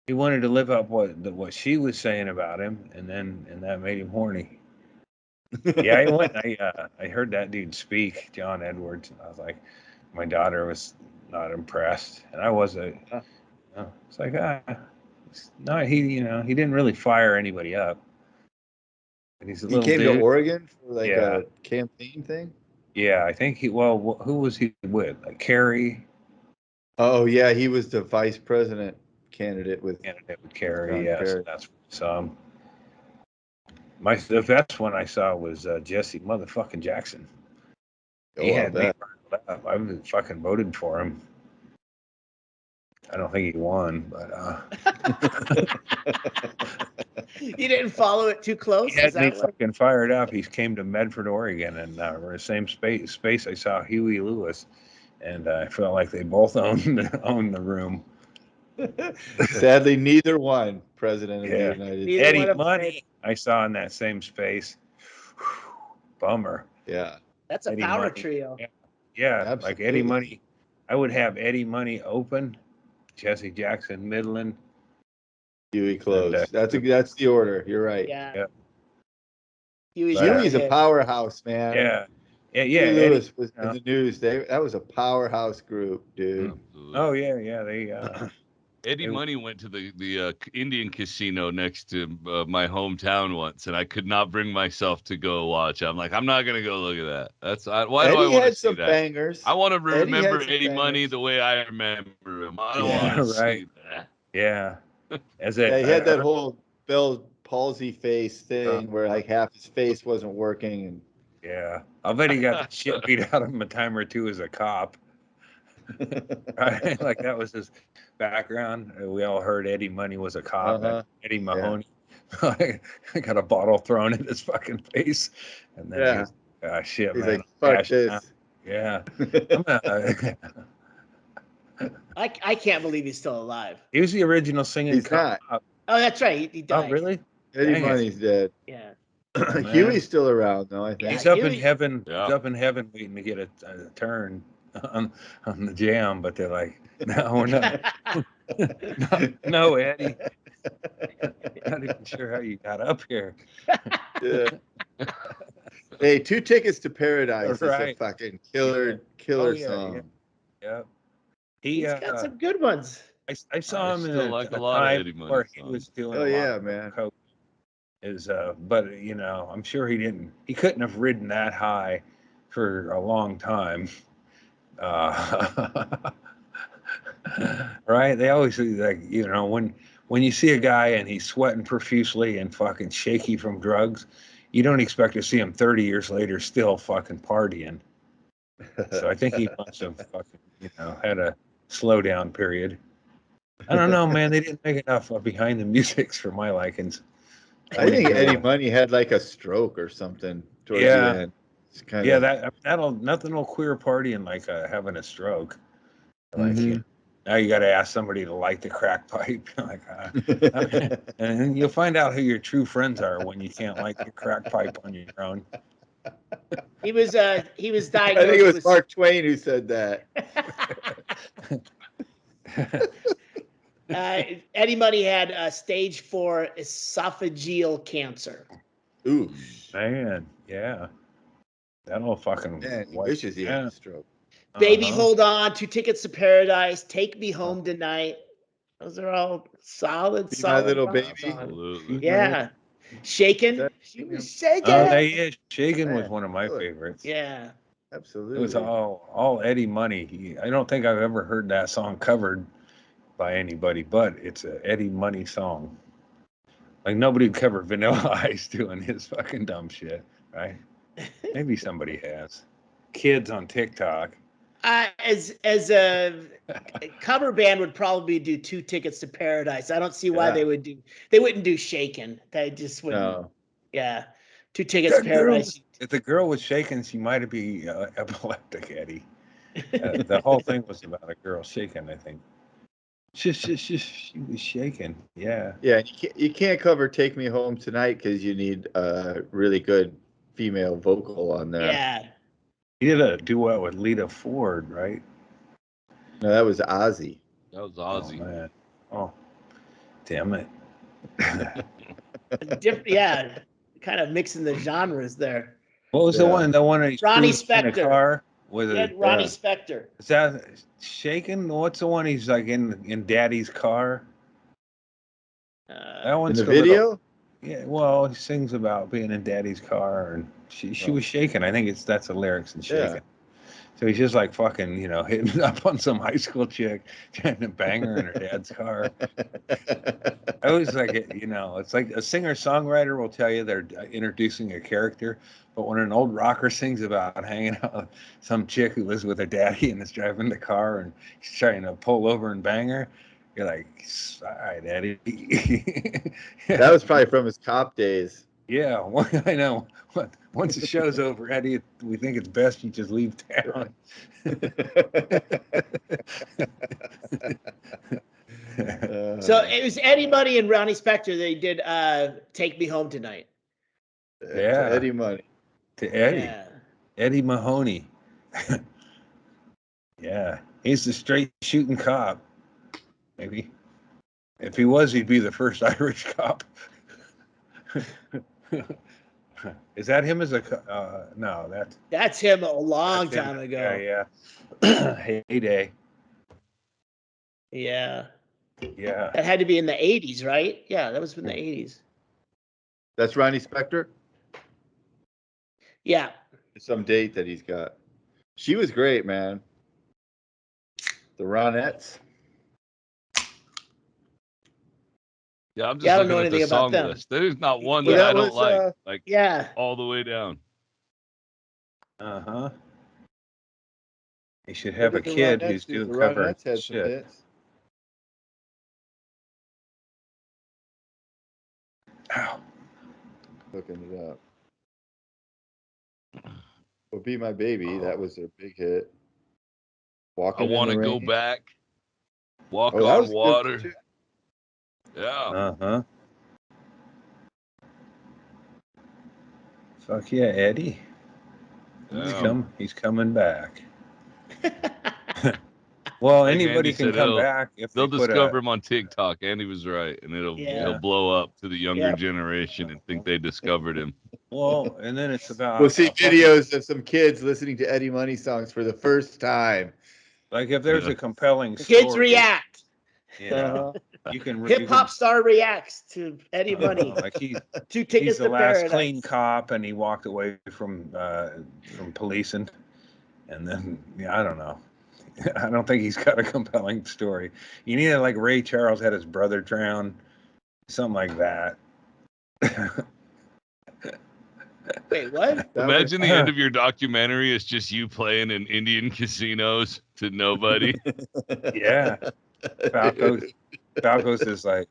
He wanted to live up what she was saying about him, and that made him horny. Yeah, he went. I heard that dude speak, John Edwards, and I was like, my daughter was not impressed, and I wasn't. It's like no, he didn't really fire anybody up. And he's a He little came dude. to Oregon for like Yeah. a campaign thing. Yeah, I think who was he with? Like Kerry? Oh yeah, he was the vice president candidate with Candidate with Kerry, John yes. Kerry. That's some. The best one I saw was Jesse motherfucking Jackson. He Oh, I had me bet. riled up. I fucking voted for him. I don't think he won, but You didn't follow it too close. he had Is me that what? fucking fired up. He came to Medford, Oregon, and we're in the same space I saw Huey Lewis, and I felt like they both owned the room. Sadly, neither one president of the Yeah. United Neither States. Eddie one of them Money I saw in that same space. Bummer. Yeah, That's a Eddie power Money. trio. Yeah, like Eddie absolutely. Money. I would have Eddie Money open, Jesse Jackson Midland. Huey close. And, That's the order. You're right. Yeah. Yeah. Huey's But, Huey's a powerhouse, man. Yeah. Huey Eddie, Lewis was in the news. That was a powerhouse group, dude. Absolutely. Oh yeah. Eddie Money went to the Indian casino next to my hometown once, and I could not bring myself to go watch. I'm like, I'm not gonna go look at that. Why do I Eddie want to had see some that? bangers. I want to Eddie had remember some Eddie Money bangers. the way I remember him. I don't Yeah, want to right. see that. Yeah. Yeah, he had that whole Bell palsy face thing where like half his face wasn't working, and Yeah. I'll bet he got the shit beat out of him a time or two as a cop. Right? Like that was his background. We all heard Eddie Money was a cop. Eddie Mahoney. I got a bottle thrown in his fucking face. And then he was, shit, he's man. like, fuck Cash this. out. Yeah. I can't believe he's still alive. He was the original singing He's cop. not. Oh, that's right. He Oh, died. really? Eddie Dang it. Money's dead. Yeah. Oh, Huey's still around though, I think. Yeah, He's up in Huey- heaven. Yeah. He's up in heaven waiting to get a turn on the jam, but they're like, no, no, Eddie. Not even sure how you got up here. Yeah. Hey, 2 Tickets to Paradise is a Right. fucking killer song. Yeah. He's got some good ones. I saw him in still like a a lot of time Eddie Money where he songs. was doing Oh, a lot yeah, of man. coke. But I'm sure he couldn't have ridden that high for a long time. Right? They always say, like, when you see a guy and he's sweating profusely and fucking shaky from drugs, you don't expect to see him 30 years later still fucking partying. So I think he must have fucking, had a slow down period. I don't know, man. They didn't make enough behind the musics for my likings. I think Eddie Money had like a stroke or something towards the end. It's kind of nothing will queer partying like having a stroke. Like Mhm. now you got to ask somebody to light the crack pipe. Like, and you'll find out who your true friends are when you can't light your crack pipe on your own. He was diagnosed. I think it was Mark Twain who said that. Eddie Money had stage 4 esophageal cancer. Ooh, man, yeah, that'll fucking. Man, he wishes he had a stroke. Baby, hold on. 2 Tickets to Paradise. Take Me Home Tonight. Those are all solid. My Little Baby. Absolutely. Yeah. Shaken. She was shaken. Oh, yeah, Shaken was Man, one of my favorites. Yeah. Absolutely. It was all Eddie Money. I don't think I've ever heard that song covered by anybody, but it's a Eddie Money song. Like nobody would cover Vanilla Ice doing his fucking dumb shit, right? Maybe somebody has. Kids on TikTok. As a cover band would probably do 2 Tickets to Paradise. I don't see why they wouldn't do Shaken. They just wouldn't. No. Yeah. 2 Tickets to Paradise. If the girl was shaking, she might be epileptic, Eddie. The whole thing was about a girl shaking, I think. She was shaking. Yeah. Yeah, you can't cover "Take Me Home Tonight" because you need a really good female vocal on there. Yeah. He did a duet with Lita Ford, right? No, that was Ozzy. That was Ozzy. Oh, man. Oh, damn it. Yeah. Kind of mixing the genres there. What was the one? The one that Ronnie he's in a Spector. car with Ronnie Spector. Is that Shaken? What's the one he's like in Daddy's car? That one's in the video. Yeah, well, he sings about being in Daddy's car, and she was shaking. I think that's the lyrics in Shaking. Yeah. So he's just like fucking, hitting up on some high school chick, trying to bang her in her dad's car. I always like it, it's like a singer-songwriter will tell you they're introducing a character, but when an old rocker sings about hanging out with some chick who lives with her daddy and is driving the car and he's trying to pull over and bang her, you're like, all right, Eddie. That was probably from his cop days. Yeah, well, I know. Once the show's over, Eddie, we think it's best you just leave town. So it was Eddie Money and Ronnie Spector. They did Take Me Home Tonight. Yeah. To Eddie Money. To Eddie. Yeah. Eddie Mahoney. Yeah. He's the straight shooting cop. Maybe. If he was, he'd be the first Irish cop. Is that him as a no, that's him a long time ago. Yeah. Heyday. Yeah. Yeah. That had to be in the 80s, right? Yeah, that was in the 80s. That's Ronnie Spector? Yeah. Some date that he's got. She was great, man. The Ronettes. Yeah, I'm just looking at the song list. There's not one that I don't like. Yeah. All the way down. Uh-huh. He should have a kid who's doing cover shit. Ow. Looking it up. Will Be My Baby. That was their big hit. I Want to Go Back. Walk on Water. Yeah. Uh-huh. Fuck yeah, Eddie. He's coming back. Well, like anybody can come back if they'll discover him on TikTok. Andy was right, and he'll blow up to the younger generation and think they discovered him. Well, and then it's about we'll see videos of some kids listening to Eddie Money songs for the first time. Like if there's a compelling story, kids react. You can hip hop star reacts to Eddie Money. Like Two tickets he's the to last paradise. clean cop, and he walked away from policing, and then I don't know. I don't think he's got a compelling story. You need like Ray Charles had his brother drown, something like that. Wait, what? Imagine the end of your documentary is just you playing in Indian casinos to nobody. Yeah. Falco's is like,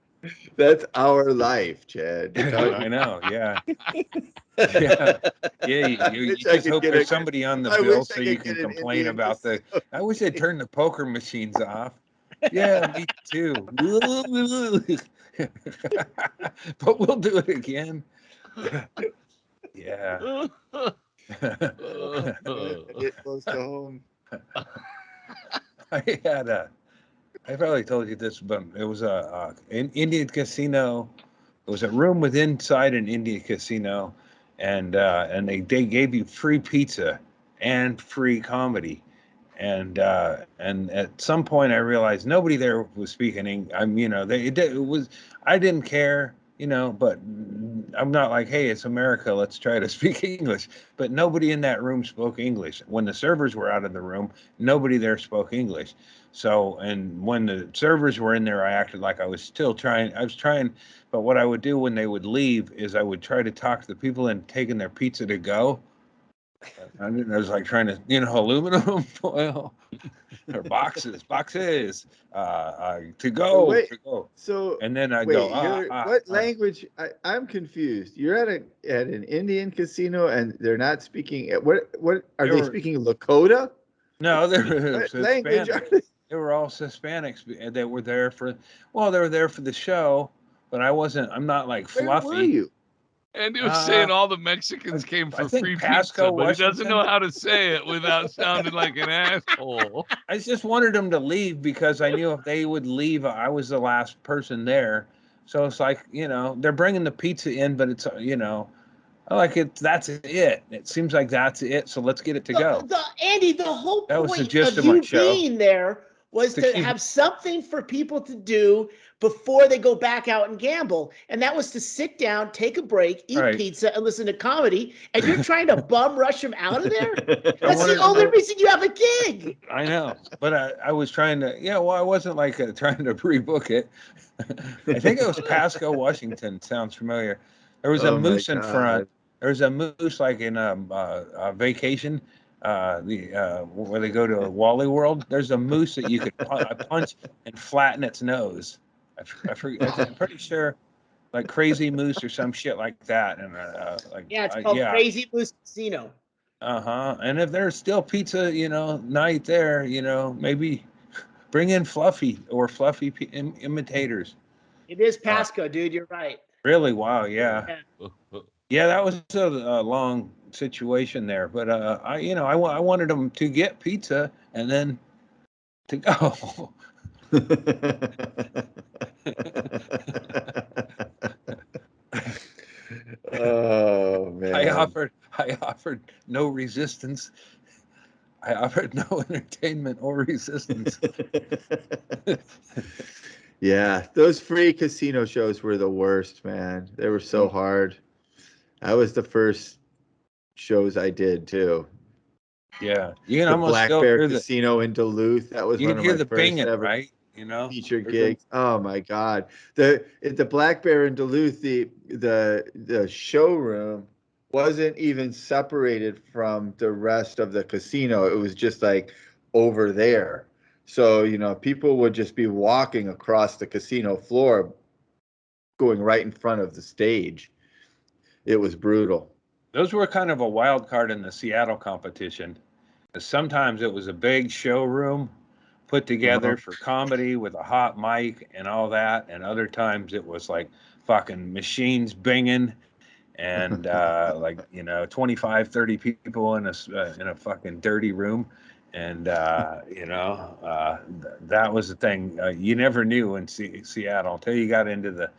that's our life, Chad. I know, yeah. You just hope there's somebody on the bill so you can complain about I wish they'd turn the poker machines off. Yeah, me too. But we'll do it again. Yeah. Get close to home. I probably told you this, but it was an Indian casino. It was a room inside an Indian casino, and they gave you free pizza and free comedy, and at some point I realized nobody there was speaking English. I didn't care, but I'm not like, hey, it's America, let's try to speak English. But nobody in that room spoke English. When the servers were out of the room, nobody there spoke English. So, and when the servers were in there, I acted like I was still trying. But what I would do when they would leave is I would try to talk to the people and taking their pizza to go. I was like trying to, aluminum foil or boxes to go. Wait, to go. So, and then I go, what language? I'm confused. You're at an Indian casino and they're not speaking. What are they speaking? Lakota? No, they're language. They were all Hispanics that were there they were there for the show, but I'm not like fluffy. Where were you? And he was saying all the Mexicans came for free pizza, but he doesn't know how to say it without sounding like an asshole. I just wanted them to leave because I knew if they would leave, I was the last person there. So it's like, they're bringing the pizza in, but it's, I like it. That's it. It seems like that's it. So let's get it to go. Andy, the whole point was the gist of my you show. being there was to have something for people to do before they go back out and gamble. And that was to sit down, take a break, eat pizza, and listen to comedy. And you're trying to bum rush them out of there? That's the only reason you have a gig. I know. But I was trying to, I wasn't like trying to pre-book it. I think it was Pasco, Washington. Sounds familiar. There was a moose in front. There was a moose like in a vacation. Where they go to Wally World, there's a moose that you could punch and flatten its nose. I'm pretty sure, like Crazy Moose or some shit like that. And it's called Crazy Moose Casino. And if there's still pizza, night there, maybe bring in Fluffy or Fluffy imitators. It is Pasco, dude. You're right. Really? Wow. Yeah. Yeah, that was a long situation there, but I wanted them to get pizza and then to go. Oh man! I offered no resistance. I offered no entertainment or resistance. Yeah, those free casino shows were the worst, man. They were so hard. That was the first shows I did too. Yeah, you can the almost Black Bear Casino in Duluth. That was one of my first ever right? featured gigs. Oh my God! The Black Bear in Duluth, the showroom wasn't even separated from the rest of the casino. It was just like over there. So people would just be walking across the casino floor, going right in front of the stage. It was brutal. Those were kind of a wild card in the Seattle competition. Sometimes it was a big showroom put together for comedy with a hot mic and all that, and other times it was like fucking machines binging and 25, 30 people in a fucking dirty room. And that was the thing. You never knew in Seattle until you got into the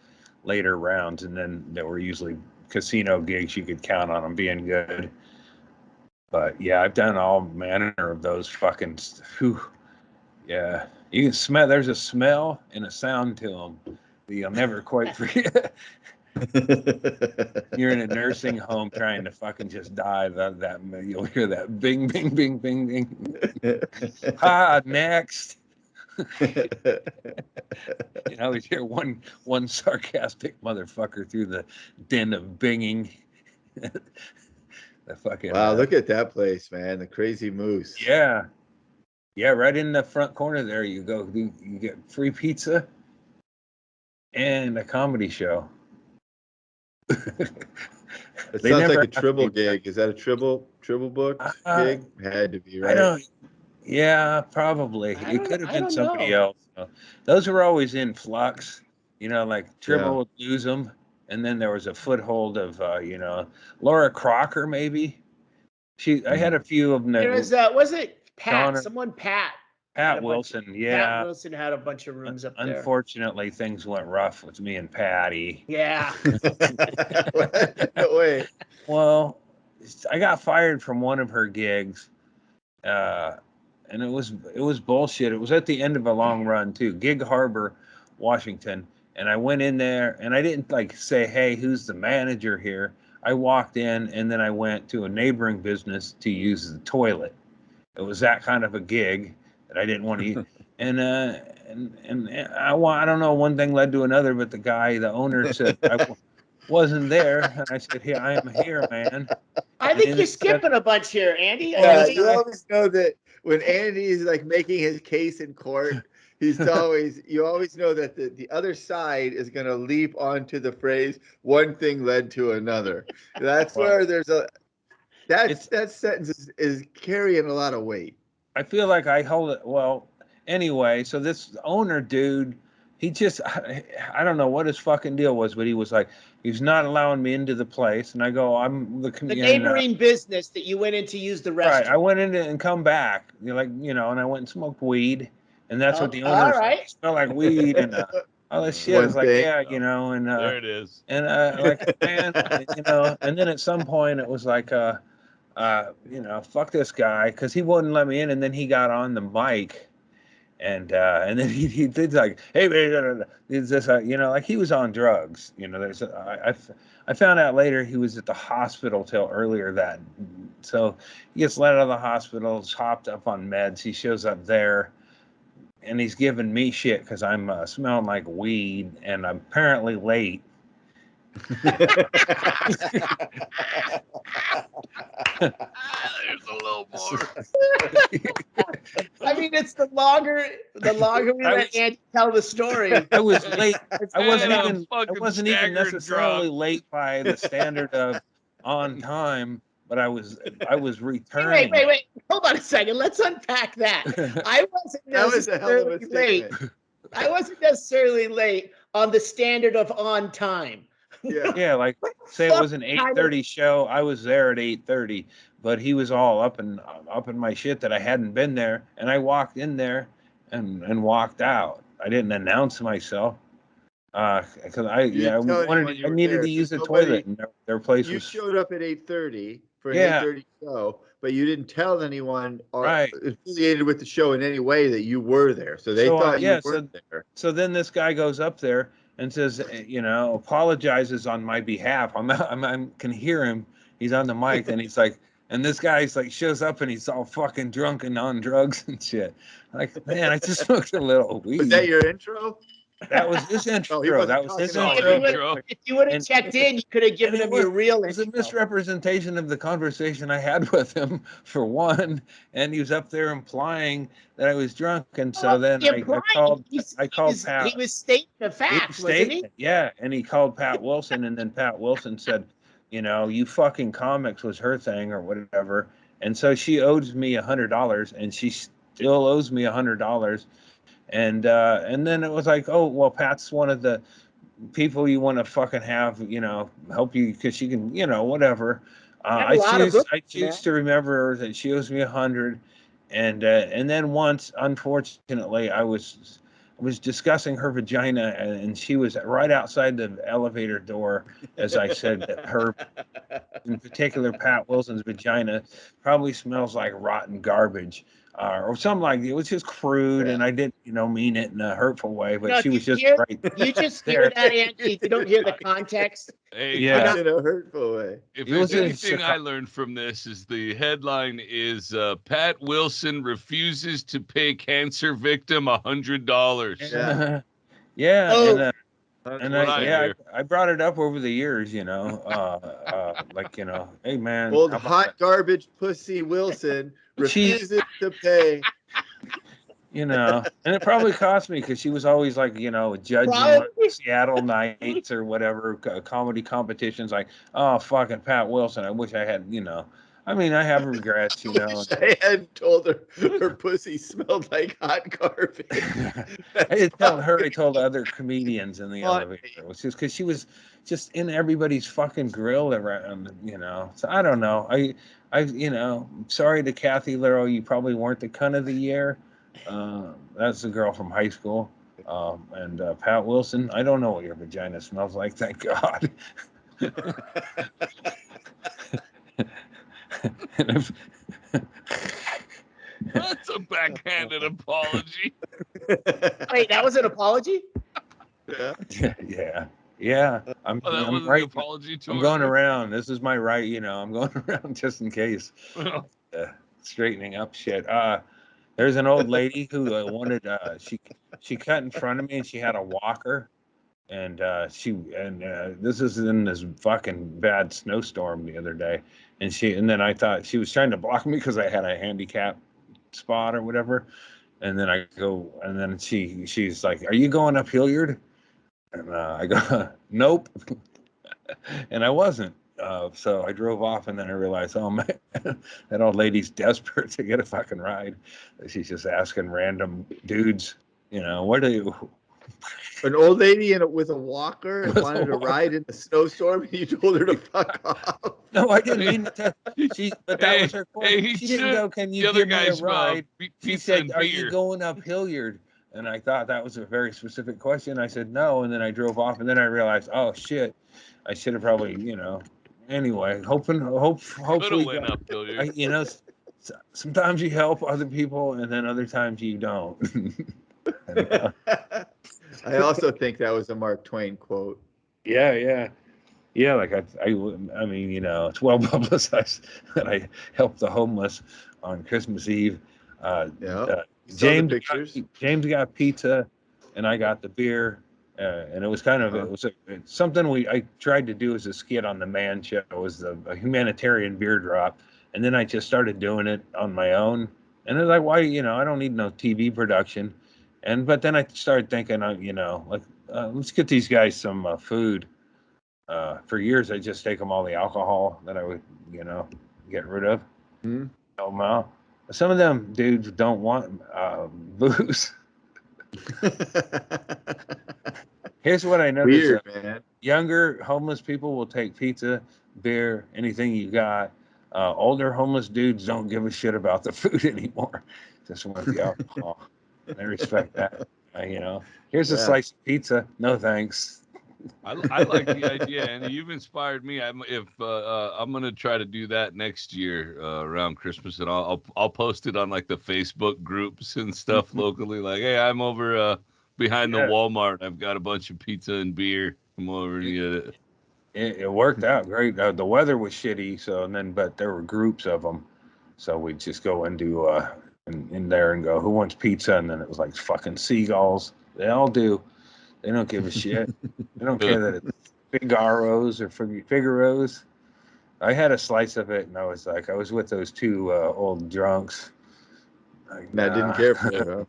later rounds, and then there were usually casino gigs you could count on them being good. But yeah, I've done all manner of those fucking. Yeah, you can smell. There's a smell and a sound to them that you'll never quite forget. You're in a nursing home trying to fucking just die. That you'll hear that bing, bing, bing, bing, bing. Next. You always hear one sarcastic motherfucker through the din of binging. The fucking wow! Look at that place, man. The Crazy Moose. Yeah, right in the front corner there. You go. You get free pizza and a comedy show. It sounds like a Tribble gig. Is that a Tribble book gig? Had to be, right? Yeah, probably. It could have been somebody else. Those were always in flux. Like Tribble would lose them, and then there was a foothold of Laura Crocker maybe. I had a few of them. There was it Pat? Someone Pat. Pat Wilson, Pat Wilson had a bunch of rooms up there. Unfortunately, things went rough with me and Patty. Yeah. No way. Well, I got fired from one of her gigs, and it was bullshit. It was at the end of a long run too, Gig Harbor, Washington, and I went in there and I didn't say, "Hey, who's the manager here?" I walked in and then I went to a neighboring business to use the toilet. It was that kind of a gig that I didn't want to eat. And I don't know, one thing led to another, but the owner said I wasn't there. And I said, "Here, I am here, man." I think you're skipping a bunch here, Andy. You always know that when Andy is making his case in court, you always know that the other side is going to leap onto the phrase, "one thing led to another." That's where there's that sentence is carrying a lot of weight. I feel like I hold it. Well, anyway, so this owner dude, he just, I don't know what his fucking deal was, but he was like, he's not allowing me into the place. And I go, I'm the neighboring business that you went in to use the restroom. Right. I went in and come back. And I went and smoked weed. And that's what the owner said. It smelled like weed and all this shit. I was like, and there it is. And man, and then at some point it was like, fuck this guy, because he wouldn't let me in. And then he got on the mic And then he did like, hey man, is this like he was on drugs. I found out later he was at the hospital till earlier that. So he gets let out of the hospital, is hopped up on meds. He shows up there, and he's giving me shit because I'm smelling like weed, and I'm apparently late. There's a little more. I mean, it's the longer we let Andy tell the story. I was late. I wasn't even staggering necessarily drunk. late by the standard of on time, but I was returning. Wait. Hold on a second. Let's unpack that. I wasn't That was a hell of a necessarily late. statement. I wasn't necessarily late on the standard of on time. Yeah, like say it was an 8:30 show. I was there at 8:30, but he was all up in my shit that I hadn't been there, and I walked in there and walked out. I didn't announce myself because I needed to use the toilet, and their place was. You showed up at 8:30 for an 8:30 show, but you didn't tell anyone affiliated with the show in any way that you were there, so they thought you weren't there. So then this guy goes up there and says, apologizes on my behalf. I can hear him. He's on the mic, and he's like, and this guy's like shows up, and he's all fucking drunk and on drugs and shit. Like, man, I just smoked a little weed. Was that your intro? That was his intro. That was his intro. If you would have checked in, you could have given him your real intro. It was a misrepresentation of the conversation I had with him, for one, and he was up there implying that I was drunk, and so then I called Pat. He was stating a fact, wasn't he? Yeah, and he called Pat Wilson, and then Pat Wilson said, you fucking comics was her thing or whatever, and so she owes me $100, and she still owes me $100. And then it was like, oh, well, Pat's one of the people you want to fucking have, help you because she can, whatever. I choose to remember that she owes me $100. And then once, unfortunately, I was discussing her vagina, and she was right outside the elevator door, as I said, that her, in particular, Pat Wilson's vagina probably smells like rotten garbage. Or something like that. It was just crude, and I didn't, mean it in a hurtful way. But she was just right. You just hear that, Andy. You don't hear the context. Hey, yeah, in a hurtful way. If there's anything I learned from this, is the headline is Pat Wilson refuses to pay cancer victim $100. Yeah, yeah. Oh. I brought it up over the years, hey man, old hot garbage pussy Wilson refuses to pay. And it probably cost me because she was always like, judging Seattle nights or whatever comedy competitions. Like, oh, fucking Pat Wilson. I wish I had, I mean, I have regrets, I hadn't told her pussy smelled like hot garbage. I didn't tell her. I told other comedians in the elevator. It was just because she was just in everybody's fucking grill around, So I don't know. Sorry to Kathy Lero. You probably weren't the cunt of the year. That's the girl from high school. And Pat Wilson, I don't know what your vagina smells like. Thank God. That's a backhanded apology. Wait, that was an apology? Yeah. I'm right. Apology to I'm going around. This is my right. I'm going around just in case. Straightening up shit. There's an old lady who wanted. She cut in front of me, and she had a walker. And this is in this fucking bad snowstorm the other day, and then I thought she was trying to block me because I had a handicap spot or whatever, and then I go, and then she's like, "Are you going up Hilliard?" And I go, "Nope," and I wasn't. So I drove off, and then I realized, oh man, that old lady's desperate to get a fucking ride. She's just asking random dudes, where do you? An old lady with a walker wanted to ride in a snowstorm, and you told her to fuck off. No, I didn't mean to. But that was her question. She didn't go, "Can you give me a ride?" She said, "Are you going up Hilliard?" And I thought that was a very specific question. I said no, and then I drove off, and then I realized, oh shit, I should have probably, anyway, hopefully, went up Hilliard. sometimes you help other people, and then other times you don't. And, I also think that was a Mark Twain quote. yeah. Like I mean, it's well publicized that I helped the homeless on Christmas Eve. James pictures. James got pizza, and I got the beer, and it was kind of it's something I tried to do as a skit on the Man Show. It was a humanitarian beer drop, and then I just started doing it on my own. And it's like, why, I don't need no TV production, but then I started thinking, let's get these guys some food. For years, I just take them all the alcohol that I would, get rid of. Mm-hmm. Help them out. Some of them dudes don't want booze. Here's what I noticed. Weird, man. Younger homeless people will take pizza, beer, anything you got. Older homeless dudes don't give a shit about the food anymore. Just want the alcohol. I respect that. Here's a slice of pizza. No thanks. I like the idea, Andy. You've inspired me. I'm gonna try to do that next year around Christmas, and I'll post it on like the Facebook groups and stuff locally. Like, hey, I'm over behind the Walmart. I've got a bunch of pizza and beer. Come over and get it. It worked out great. The weather was shitty, but there were groups of them, so we'd just go into in there and go, who wants pizza? And then it was like fucking seagulls. They all do. They don't give a shit. They don't care that it's Figaro's or Figaro's. I had a slice of it, and I was with those two old drunks. That didn't care for it, huh?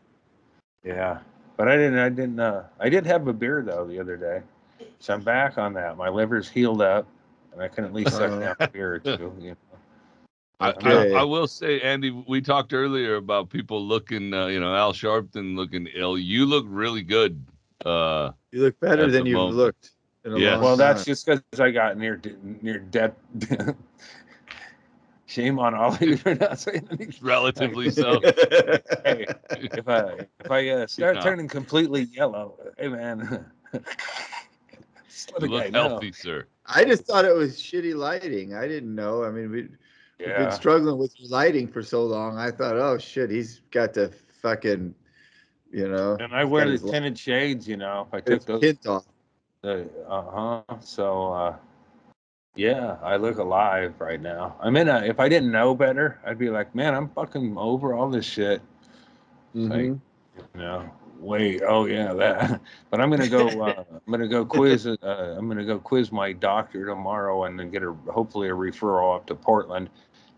Yeah, but I didn't. I did have a beer though the other day, so I'm back on that. My liver's healed up, and I can at least suck down a beer or two. I will say, Andy, we talked earlier about people looking, Al Sharpton looking ill. You look really good. You look better than you've looked in a long time. Well, that's just because I got near death. Shame on all of you for not saying anything. Relatively so. Hey, if I start turning completely yellow, hey man, you look healthy, sir. I just thought it was shitty lighting. I didn't know. I mean, we've been struggling with lighting for so long. I thought, oh shit, he's got the fucking, And I wear the tinted shades, if I took those tint off. So I look alive right now. if I didn't know better, I'd be like, man, I'm fucking over all this shit. Mm-hmm. Like, wait, oh yeah, that. But I'm gonna go. I'm gonna go quiz. I'm gonna go quiz my doctor tomorrow, and then get hopefully a referral up to Portland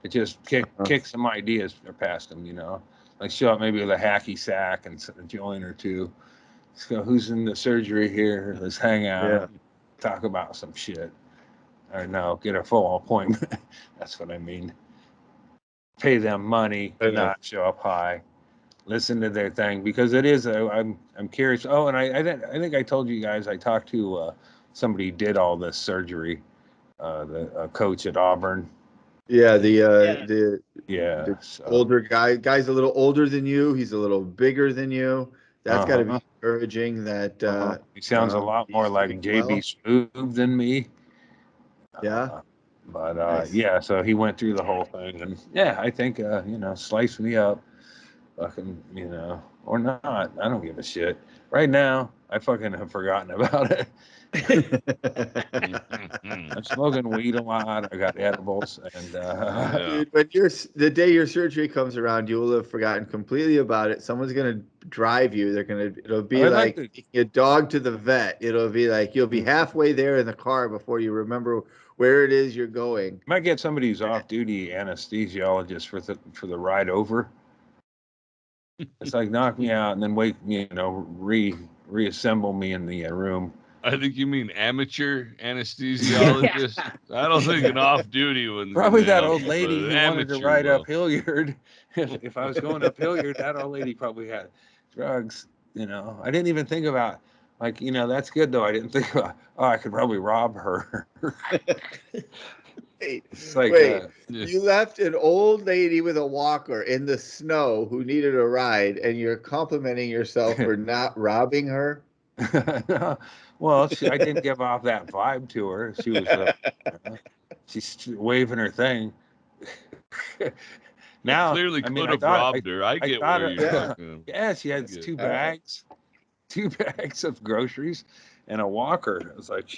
to just kick some ideas past him. Like show up maybe with a hacky sack and a joint or two. Let's go. Who's in the surgery here? Let's hang out. Yeah. Talk about some shit. Or no, get a full appointment. That's what I mean. Pay them money, not show up high. Listen to their thing because it is. I'm curious. Oh, and I think I told you guys I talked to somebody who did all this surgery. The coach at Auburn. Yeah, the older guy's a little older than you. He's a little bigger than you. That's got to be encouraging. That he sounds a lot more like JB Smoove than me. Yeah. But nice. So he went through the whole thing, and I think slice me up, fucking, or not. I don't give a shit. Right now, I fucking have forgotten about it. I'm smoking weed a lot. I got edibles, and dude, when the day your surgery comes around, you will have forgotten completely about it. Someone's gonna drive you. It'll be like taking a dog to the vet. It'll be like you'll be halfway there in the car before you remember where it is you're going. Might get somebody who's off-duty anesthesiologist for the ride over. It's like knock me out and then wake me, reassemble me in the room. I think you mean amateur anesthesiologist. I don't think an off-duty one. Probably that old lady who wanted to ride up Hilliard. If I was going up Hilliard, that old lady probably had drugs. I didn't even think about, that's good though. I didn't think about, I could probably rob her. Wait, you left an old lady with a walker in the snow who needed a ride, and you're complimenting yourself for not robbing her? Well, I didn't give off that vibe to her. She was, she's waving her thing. Now, Clearly I mean, could have robbed her. I get thought where it- you're yeah. fucking. yeah, she had Yeah. two bags of groceries and a walker. I was like,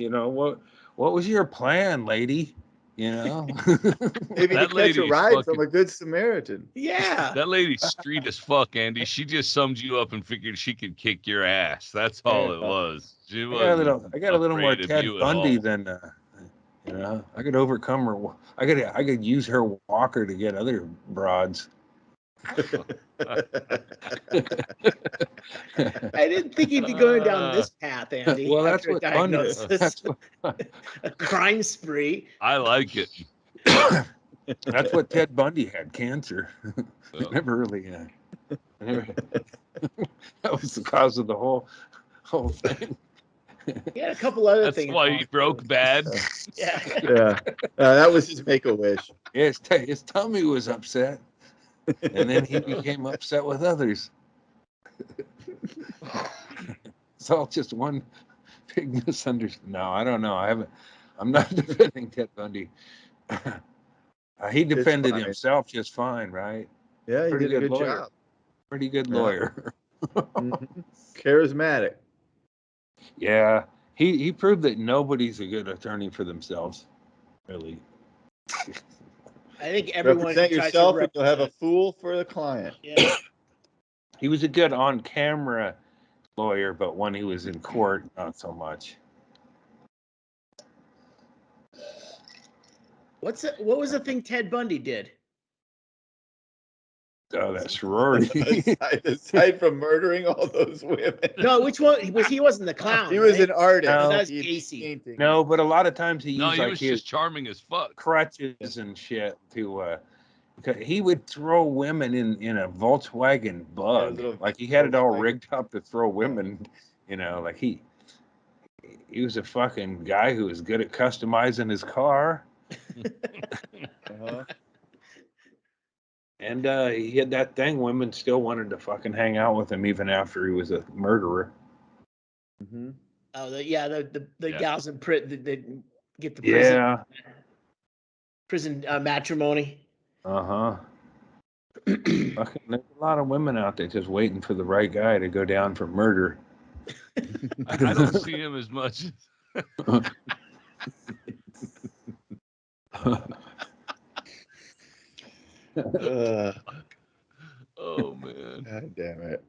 what was your plan, lady? You know? Maybe to That catch a lady's ride fucking- from a good Samaritan. Yeah. That lady's street as fuck, Andy. She just summed you up and figured she could kick your ass. That's all it was. She wasn't I got a little more afraid of Ted you at Bundy all. than I could overcome her. I could use her walker to get other broads. I didn't think you'd be going down this path, Andy. Well, that's after a what Bundy. diagnosis. That's what, A crime spree. I like it. that's what Ted Bundy had, cancer. Oh. Never really. That was the cause of the whole thing. He had a couple other That's things. why he broke bad. Yeah. Yeah, that was his make-a-wish. Yeah, his tummy was upset, and then he became upset with others. It's all just one big misunderstanding. No, I don't know. I'm not defending Ted Bundy. He defended fine. himself just fine, right? Yeah, he Pretty did a good good lawyer. job. Pretty good Yeah. lawyer. Mhm. Charismatic. Yeah, he proved that nobody's a good attorney for themselves. Really. I think everyone Represent tries yourself, to and you'll have a fool for the client. Yeah. He was a good on-camera lawyer, but when he was in court, not so much. What was the thing Ted Bundy did? Oh, that sorority. Aside from murdering all those women. No, which one? He wasn't the clown. He was right? an artist. No. That's He Gacy. painting. No, but a lot of times he No, used he like was his just charming as fuck. crutches and shit to because he would throw women in a Volkswagen Bug. little Like he had it all Volkswagen. rigged up to throw women, like he was a fucking guy who was good at customizing his car. Uh-huh. And he had that thing. Women still wanted to fucking hang out with him even after he was a murderer. Mm-hmm. Oh, the Yeah. gals in prison that get the prison Yeah. prison matrimony. Uh-huh. Fucking, there's a lot of women out there just waiting for the right guy to go down for murder. I don't see him as much. Oh man. God damn it.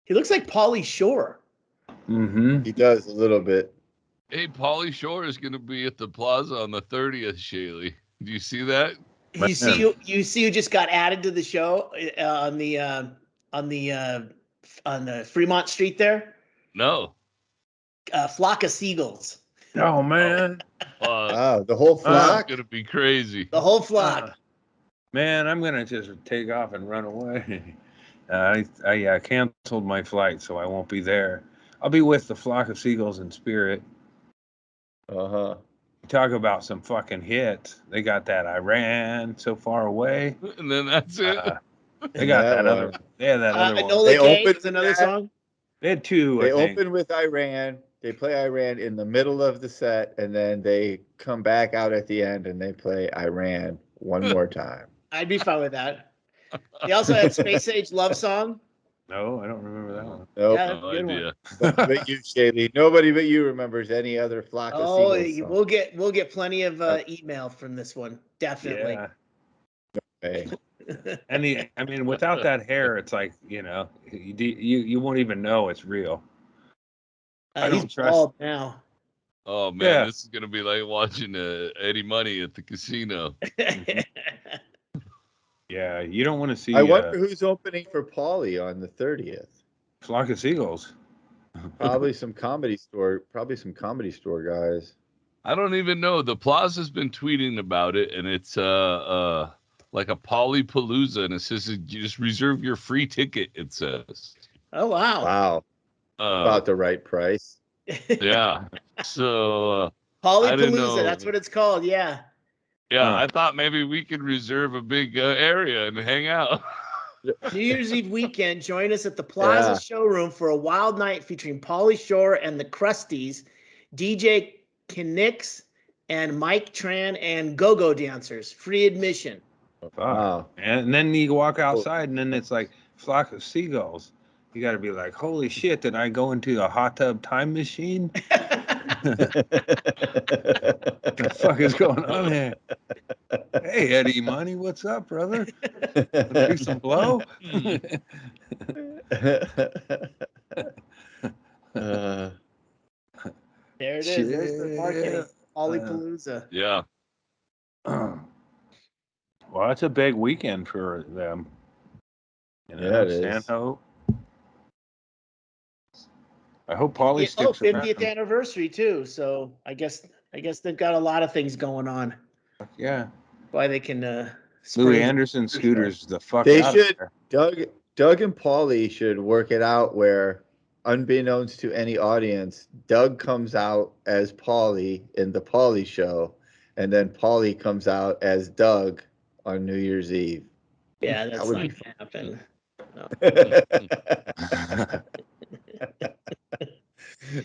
He looks like Paulie Shore. Mm-hmm. He does a little bit. Hey, Paulie Shore is going to be at the Plaza on the 30th, Shaylee. Do you see that? You see who just got added to the show on the Fremont Street there? No. Flock of seagulls. Oh man. Wow, the whole It's flock. going to be crazy. The whole flock. Man, I'm gonna just take off and run away. I canceled my flight, so I won't be there. I'll be with the flock of seagulls in spirit. Uh-huh. Talk about some fucking hits. They got that Iran so far away. And then that's it. They got that one. other. Yeah, that other one. Enola They Gay opened is another that. song. They had two. They I think. open with Iran. They play Iran in the middle of the set, and then they come back out at the end and they play Iran one more time. I'd be fine with that. They also had Space Age Love Song. No, I don't remember that one. Nope. Yeah. No good one. idea. But you, Shaylee, nobody but you remembers any other flock of Oh, seagulls. we'll get plenty of email from this one. Definitely. Yeah. Okay. And I mean, without that hair, it's like you won't even know it's real. I don't He's trust- bald now. Oh man, Yeah. this is gonna be like watching Eddie Money at the casino. Yeah, you don't want to see I wonder who's opening for Paulie on the 30th. Flock of Seagulls. Probably some comedy store guys. I don't even know. The Plaza's been tweeting about it, and it's like a Palooza, and it says you just reserve your free ticket. It says. Oh wow. Wow. About the right price. Yeah. So I didn't know. Palooza, that's what it's called. Yeah. yeah, Huh. I thought maybe we could reserve a big area and hang out. New Year's Eve weekend, join us at the Plaza Yeah. Showroom for a wild night featuring Paulie Shore and the Crusties, DJ Kinix, and Mike Tran and go-go dancers. Free admission. Fuck. Wow. And then you walk outside, and then it's like flock of seagulls. You got to be like, holy shit! Did I go into a hot tub time machine? What the fuck is going on here? Hey, Eddie Money, what's up, brother? Do some blow? There it is. There's the marketing. Palooza. Yeah. Well, it's a big weekend for them. You know, Yeah, it is. Stanhope. I hope Paulie sticks 50th around. anniversary too. So I guess they've got a lot of things going on. Yeah. Why they can Louis Anderson scooters the fuck They out should. of there. Doug and Paulie should work it out where, unbeknownst to any audience, Doug comes out as Paulie in the Paulie show, and then Paulie comes out as Doug on New Year's Eve. Yeah, that's not gonna happen. No.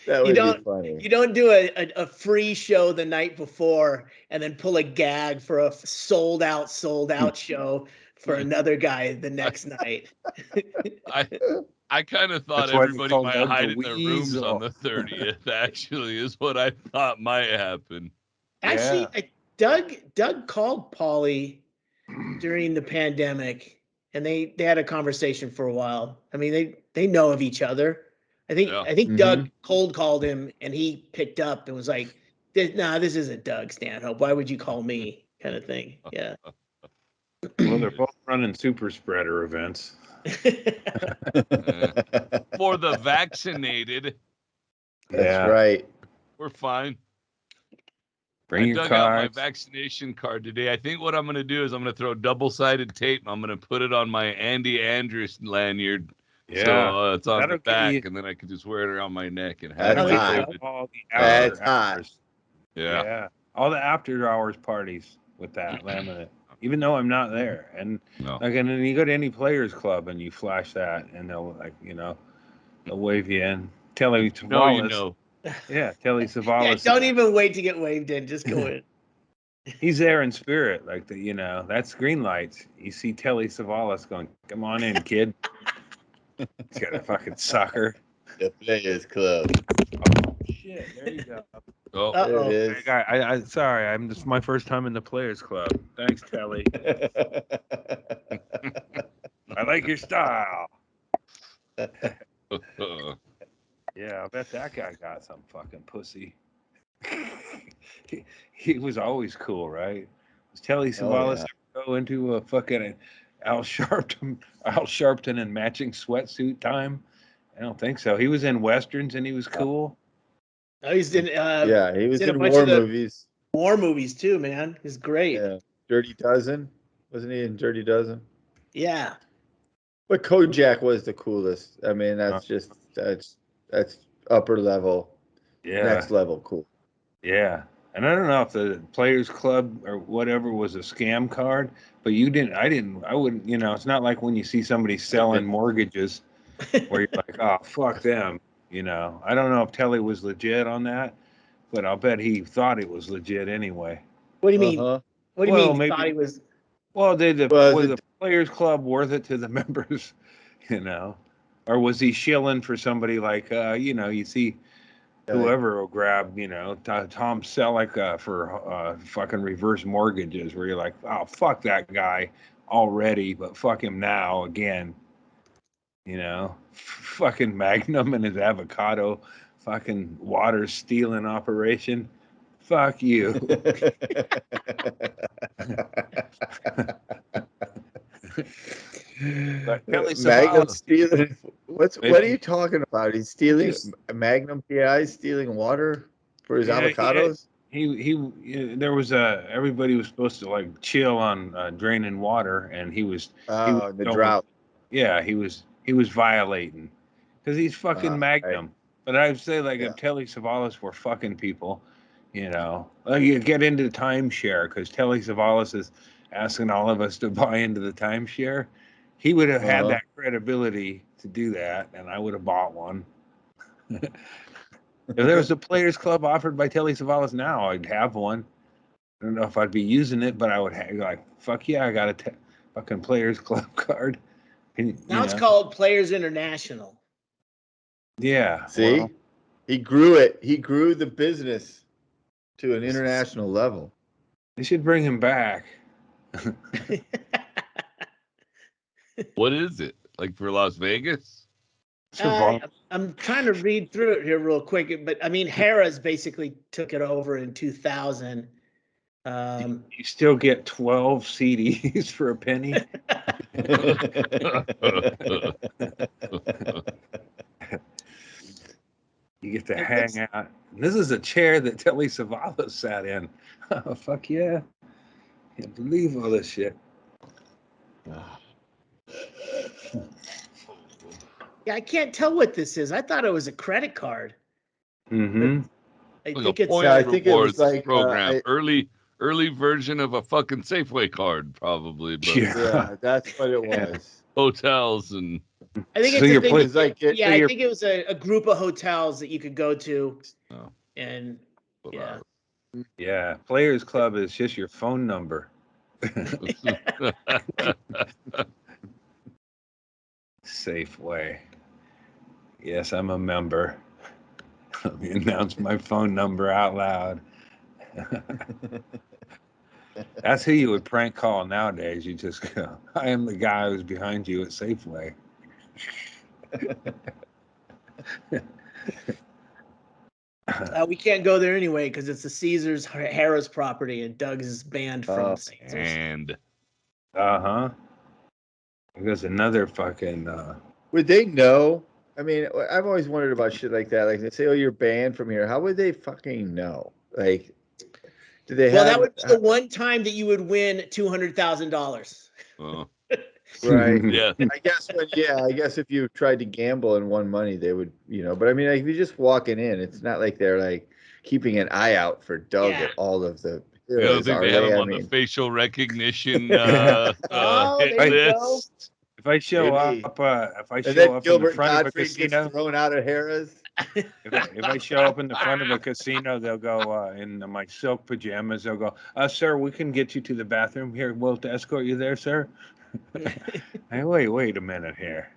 That would be funny. You don't do a free show the night before and then pull a gag for a sold out show for another guy the next night. I kind of thought That's why they everybody call might Doug hide the in their rooms Weasel. on the 30th, actually, is what I thought might happen. Actually, Doug called Paulie during the pandemic, and they had a conversation for a while. I mean, they know of each other. I think Doug cold called him, and he picked up and was like, "Nah, this isn't Doug Stanhope. Why would you call me?" Kind of thing. Yeah. Well, they're both running super spreader events. For the vaccinated. That's right. We're fine. Bring your dug out my cards. vaccination card today. I think what I'm going to do is I'm going to throw double-sided tape. I'm going to put it on my Andy Andrews lanyard. Yeah. So it's on That'll the back, get you- and then I can just wear it around my neck and have That's it hot. loaded. All the That's after hot. hours. Yeah. All the after hours parties with that laminate, even though I'm not there. And No. like, and then you go to any players club and you flash that, and they'll they'll wave you in. Telly Savalas. No, you know. Yeah, Telly Savalas. Don't even wait to get waved in. Just go in. He's there in spirit, like that's green lights. You see Telly Savalas going, "Come on in, kid." He's got a fucking sucker. The Players Club. Oh shit! There you go. Oh, There it is. I sorry. This is my first time in the Players Club. Thanks, Telly. I like your style. Yeah, I bet that guy got some fucking pussy. he was always cool, right? Was Telly Savalas ever go into a fucking Al Sharpton and matching sweatsuit time? I don't think so. He was in westerns and he was cool. Oh, he's in. He was in a bunch war of the movies. War movies too, man. He's great. Yeah, Dirty Dozen. Wasn't he in Dirty Dozen? Yeah. But Kojak was the coolest. I mean, that's upper level, next level cool. Yeah. And I don't know if the Players Club or whatever was a scam card, but I wouldn't, it's not like when you see somebody selling mortgages where you're like, oh, fuck them. I don't know if Telly was legit on that, but I'll bet he thought it was legit anyway. What do you mean? What do you mean? Maybe, thought he was. Well, was the Players Club worth it to the members? Or was he shilling for somebody like you see whoever will grab Tom Selleck for fucking reverse mortgages, where you're like, oh, fuck that guy already, but fuck him now again. Fucking Magnum and his avocado fucking water stealing operation. Fuck you. Magnum stealing. What are you talking about? He's stealing Magnum PI, stealing water for his avocados. There was everybody was supposed to like chill on draining water, and he was the drought. Yeah, he was violating because he's fucking Magnum. Right. But I'd say if Telly Savalas were fucking people, you get into the timeshare because Telly Savalas is asking all of us to buy into the timeshare. He would have had that credibility to do that, and I would have bought one. If there was a Players Club offered by Telly Savalas now, I'd have one. I don't know if I'd be using it, but I would have like, fuck yeah, I got a fucking Players Club card. And, Now it's called Players International. Yeah. See, well, he grew it. He grew the business to an international level. they should bring him back. What is it? Like for Las Vegas? I'm trying to read through it here real quick, but I mean, Harrah's basically took it over in 2000. You still get 12 CDs for a penny. You get to hang out. This is a chair that Telly Savalas sat in. Oh, fuck yeah. Can't believe all this shit. Yeah, I can't tell what this is. I thought it was a credit card. Mm-hmm. I Like think a it's. point I think it was rewards like program. Early version of a fucking Safeway card, probably. But yeah, that's what it was. hotels and. I think So it's your a thing. place- like it- Yeah, so I your- think it was a group of hotels that you could go to, Oh, and yeah. Yeah. Players Club is just your phone number. Safeway. Yes, I'm a member. Let me announce my phone number out loud. That's who you would prank call nowadays. You just go, I am the guy who's behind you at Safeway. We can't go there anyway because it's the Caesars Harrah's property, and Doug's is banned from Caesars. And Uh-huh. There's another fucking Would they know? I mean, I've always wondered about shit like that. Like they say, "Oh, you're banned from here." How would they fucking know? Like, do they Well, have? that would be the one time that you would win $200,000. Right. yeah, I guess if you tried to gamble and won money, they would, But I mean, like, if you're just walking in, it's not like they're like keeping an eye out for Doug at all of the. you don't think they have him on the facial recognition hit there you go. list? if I show Maybe. up if I And show then up in the Gilbert front of a Gottfried casino, gets thrown out of Harrah's. if I show up in the front of a casino, they'll go in my silk pajamas. They'll go, sir, we can get you to the bathroom here. We'll escort you there, sir. Hey, wait a minute here.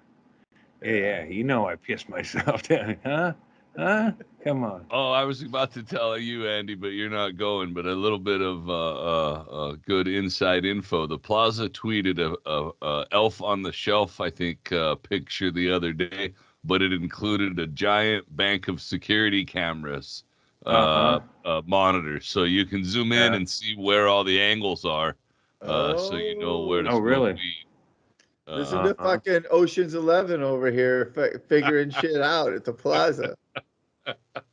Yeah, I pissed myself down. Huh? Come on. Oh, I was about to tell you, Andy, but you're not going. But a little bit of good inside info. The Plaza tweeted a Elf on the Shelf, I think, picture the other day, but it included a giant bank of security cameras, monitors, so you can zoom in and see where all the angles are, so you know where to smoke weed. Listen to fucking Ocean's 11 over here figuring shit out at the Plaza.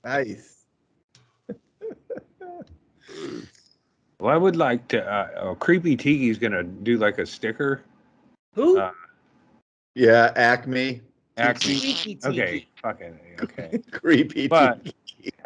Nice. Well, I would like to. Creepy Tiki's gonna do like a sticker. Who? Yeah, Acme. Acme. Okay, fucking okay. Creepy. But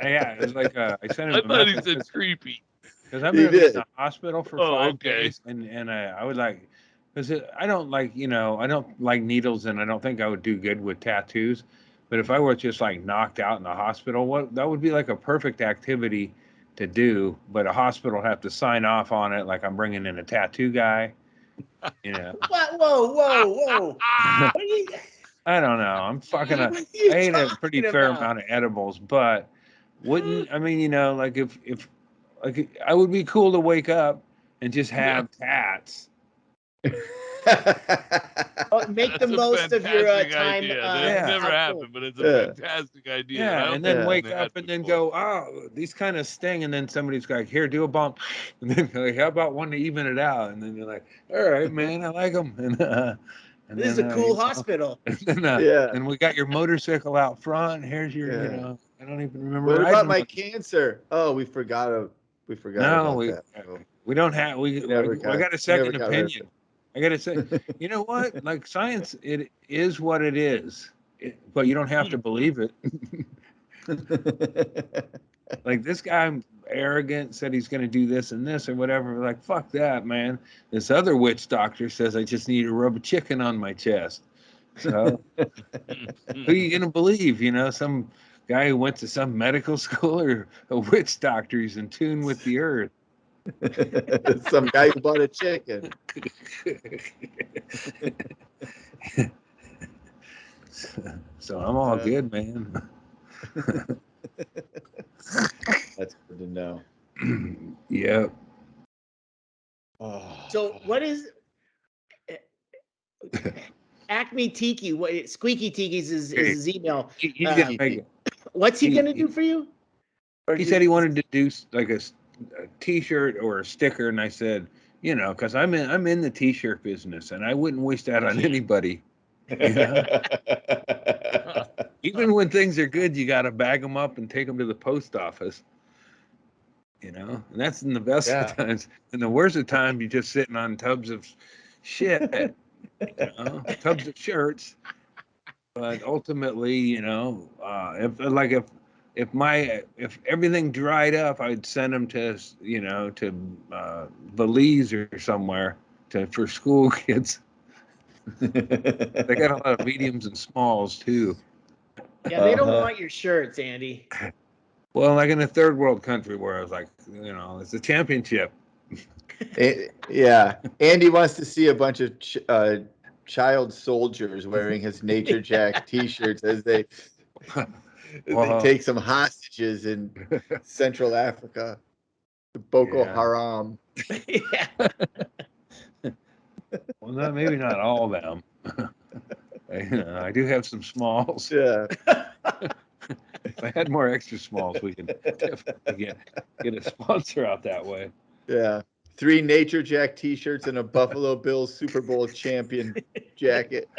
yeah, it's like I sent him. I thought he said creepy. Because I'm gonna be in the hospital for 5 okay. days, and I would like, because I don't like, I don't like needles, and I don't think I would do good with tattoos. But if I were just like knocked out in the hospital, that would be like a perfect activity to do. But a hospital would have to sign off on it, like I'm bringing in a tattoo guy. What? Whoa! I don't know. I'm fucking. I ate a pretty fair amount of edibles, but wouldn't I mean, like if like I would be cool to wake up and just have tats. Make the most of your time. That never happened, but it's a fantastic idea. Yeah, and then wake up and then go, oh, these kind of sting, and then somebody's like, here, do a bump, and then like, how about one to even it out? And then you're like, all right, man, I like them. And this is a cool hospital. And we got your motorcycle out front. Here's your, I don't even remember. What about my cancer? Oh, we forgot about that. We don't have. I got a second opinion. I got to say, you know what? Like science, it is what it is, but you don't have to believe it. Like this guy, arrogant, said he's going to do this and this or whatever. We're like, fuck that, man. This other witch doctor says I just need to rub a chicken on my chest. So who are you going to believe? Some guy who went to some medical school or a witch doctor who's in tune with the earth. Some guy who bought a chicken. So I'm all good, man. That's good to know. Yep. So what is Acme Tiki? What Squeaky Tiki's is his email. What's he gonna do for you? He said he wanted to do like a T-shirt or a sticker, and I said, you know, because I'm in the T-shirt business, and I wouldn't wish that on anybody. You know? Even when things are good, you got to bag them up and take them to the post office. You know, and that's in the best of times. In the worst of times, you're just sitting on tubs of shit, you know, tubs of shirts. But ultimately, you know, if everything dried up, I'd send them to, you know, to Belize or somewhere for school kids. They got a lot of mediums and smalls too. Yeah, they don't want your shirts, Andy. Well, like in a third world country where I was like, you know, it's a championship. Yeah, Andy wants to see a bunch of child soldiers wearing his Nature Jack T-shirts as they take some hostages in Central Africa. The Boko Haram. Yeah. Well, maybe not all of them. I do have some smalls. Yeah. If I had more extra smalls, we could definitely get a sponsor out that way. Yeah. 3 Nature Jack T-shirts and a Buffalo Bills Super Bowl champion jacket.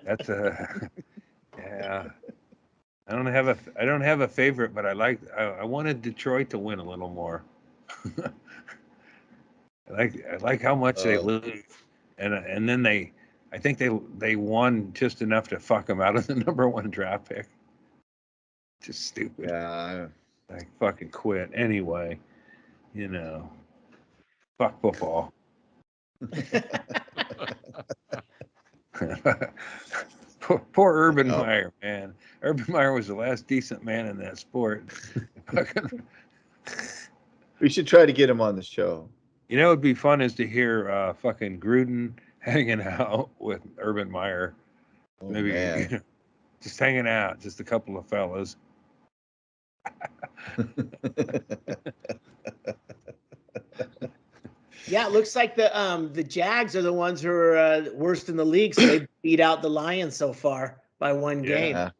That's yeah. I don't have a favorite, but I wanted Detroit to win a little more. I like how much they lose, and then I think they won just enough to fuck them out of the #1 draft pick. Just stupid. Yeah. I fucking quit anyway. You know, fuck football. Poor Urban Meyer, man. Urban Meyer was the last decent man in that sport. We should try to get him on the show. You know, it'd be fun is to hear fucking Gruden hanging out with Urban Meyer. Maybe you know, just hanging out, just a couple of fellas. Yeah, it looks like the Jags are the ones who are worst in the league, so they beat out the Lions so far by 1 game.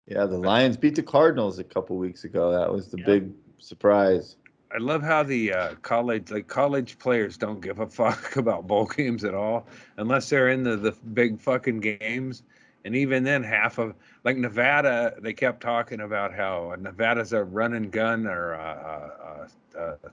Yeah, the Lions beat the Cardinals a couple weeks ago. That was the big surprise. I love how the college players don't give a fuck about bowl games at all, unless they're in the big fucking games. And even then, half of like Nevada, they kept talking about how Nevada's a run and gun or a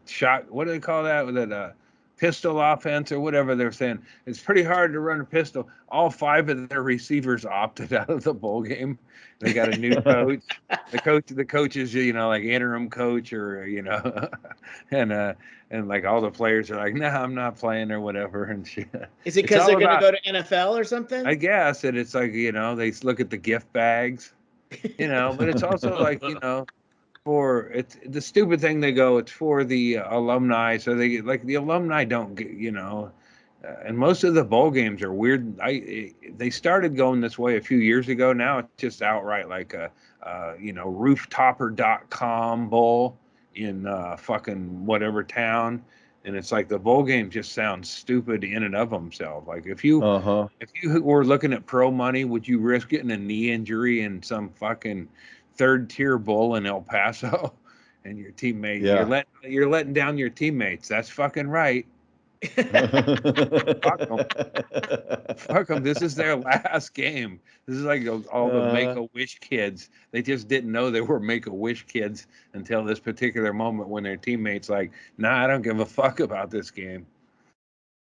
shot. What do they call that? With a pistol offense or whatever they're saying. It's pretty hard to run a pistol. All 5 of their receivers opted out of the bowl game. They got a new coach. The coach is, you know, like interim coach or, you know, and like all the players are like, no, I'm not playing or whatever. And shit. Is it because they're going to go to NFL or something? I guess. And it's like, you know, they look at the gift bags, you know, but it's also like, you know, it's the stupid thing they go, it's for the alumni. So they like the alumni don't get, you know, and most of the bowl games are weird. They started going this way a few years ago. Now it's just outright like a, you know, rooftopper.com bowl in fucking whatever town. And it's like the bowl game just sounds stupid in and of themselves. Like if you were looking at pro money, would you risk getting a knee injury in some fucking 3rd-tier bowl in El Paso and your teammate, you're letting down your teammates. That's fucking right. Fuck them. This is their last game. This is like all the Make-A-Wish kids. They just didn't know they were Make-A-Wish kids until this particular moment when their teammates like, nah, I don't give a fuck about this game.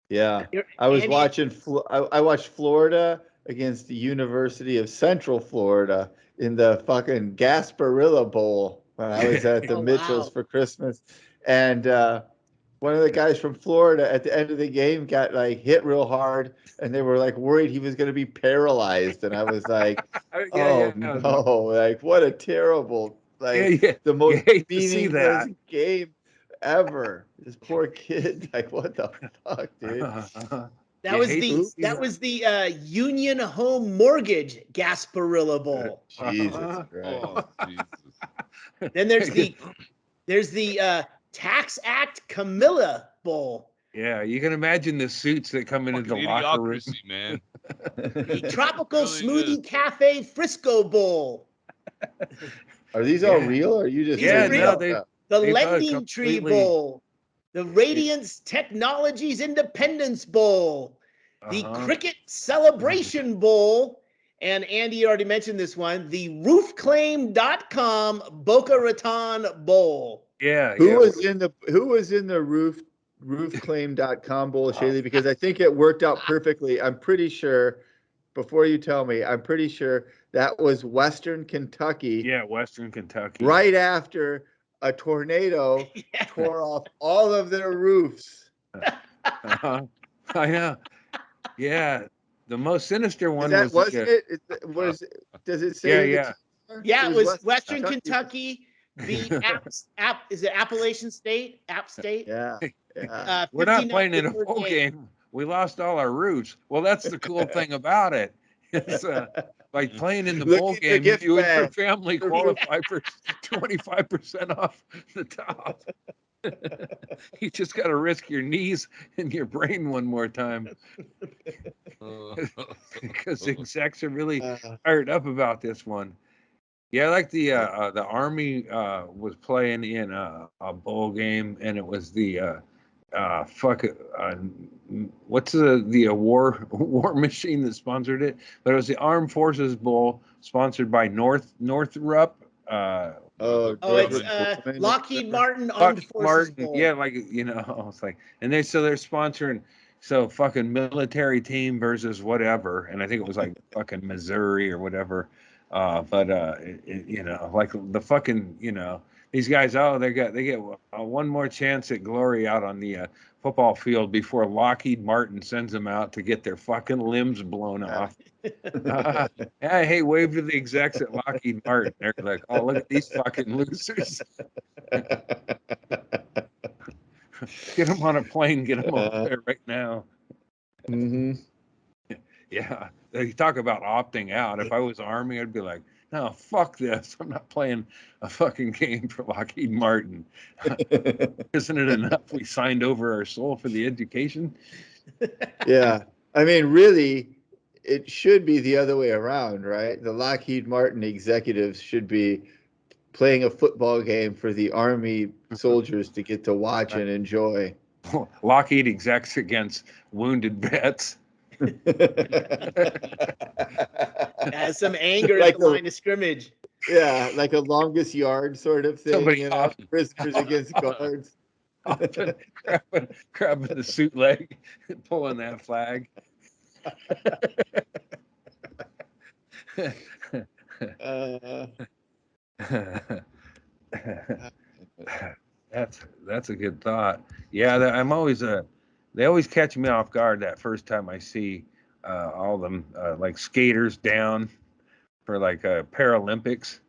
Yeah. I was watching, I watched Florida against the University of Central Florida in the fucking Gasparilla Bowl when I was at the Mitchells for Christmas. And one of the guys from Florida at the end of the game got like hit real hard and they were like worried he was going to be paralyzed. And I was like, no, like what a terrible, like the most meaningless game. ever. This poor kid. Like, what the fuck, dude? That was the Union Home Mortgage Gasparilla Bowl. Jesus Christ. Oh, Jesus. Then there's the Tax Act Camilla Bowl. Yeah, you can imagine the suits that come into the locker room. Idiocracy, man. The Tropical Really Smoothie is. Cafe Frisco Bowl. Are these all real? Or are you just These are making real. this up? The They've Lending Tree completely- Bowl. The Radiance Technologies Independence Bowl. The Cricket Celebration Bowl. And Andy already mentioned this one. The roofclaim.com Boca Raton Bowl. Yeah. Who was in the roofclaim.com bowl, Shaylee? Because I think it worked out perfectly. I'm pretty sure, before you tell me, I'm pretty sure that was Western Kentucky. Yeah, Western Kentucky. Right after a tornado tore off all of their roofs. I know. Yeah. The most sinister one Does it say? Yeah. Yeah, it was Western Kentucky. The is it Appalachian State? App State? Yeah. We're not playing in a full game. We lost all our roots. Well, that's the cool thing about it. It's like playing in the bowl game. You and your family qualify for 25% off the top. You just got to risk your knees and your brain one more time. Because the execs are really fired up about this one. Yeah, like the Army was playing in a bowl game, and it was the what's the war machine that sponsored it? But it was the Armed Forces Bowl sponsored by Northrop. It's Lockheed Martin Armed Forces Bowl. Yeah, like it's like, and they're sponsoring. So fucking military team versus whatever, and I think it was like fucking Missouri or whatever. Like the fucking these guys, they get one more chance at glory out on the football field before Lockheed Martin sends them out to get their fucking limbs blown off. Hey, wave to the execs at Lockheed Martin. They're like, oh, look at these fucking losers. Get them on a plane, get them over there right now. Mm-hmm. Yeah, you talk about opting out. If I was Army, I'd be like, no, fuck this. I'm not playing a fucking game for Lockheed Martin. Isn't it enough we signed over our soul for the education? Yeah. I mean, really, it should be the other way around, right? The Lockheed Martin executives should be playing a football game for the Army soldiers to get to watch and enjoy. Lockheed execs against wounded vets. Some anger at the line of scrimmage. Yeah, like a longest yard sort of thing. Prisoners against guards. grabbing the suit leg and pulling that flag. That's a good thought. Yeah, I'm always they always catch me off guard that first time I see all of them like skaters down for like Paralympics.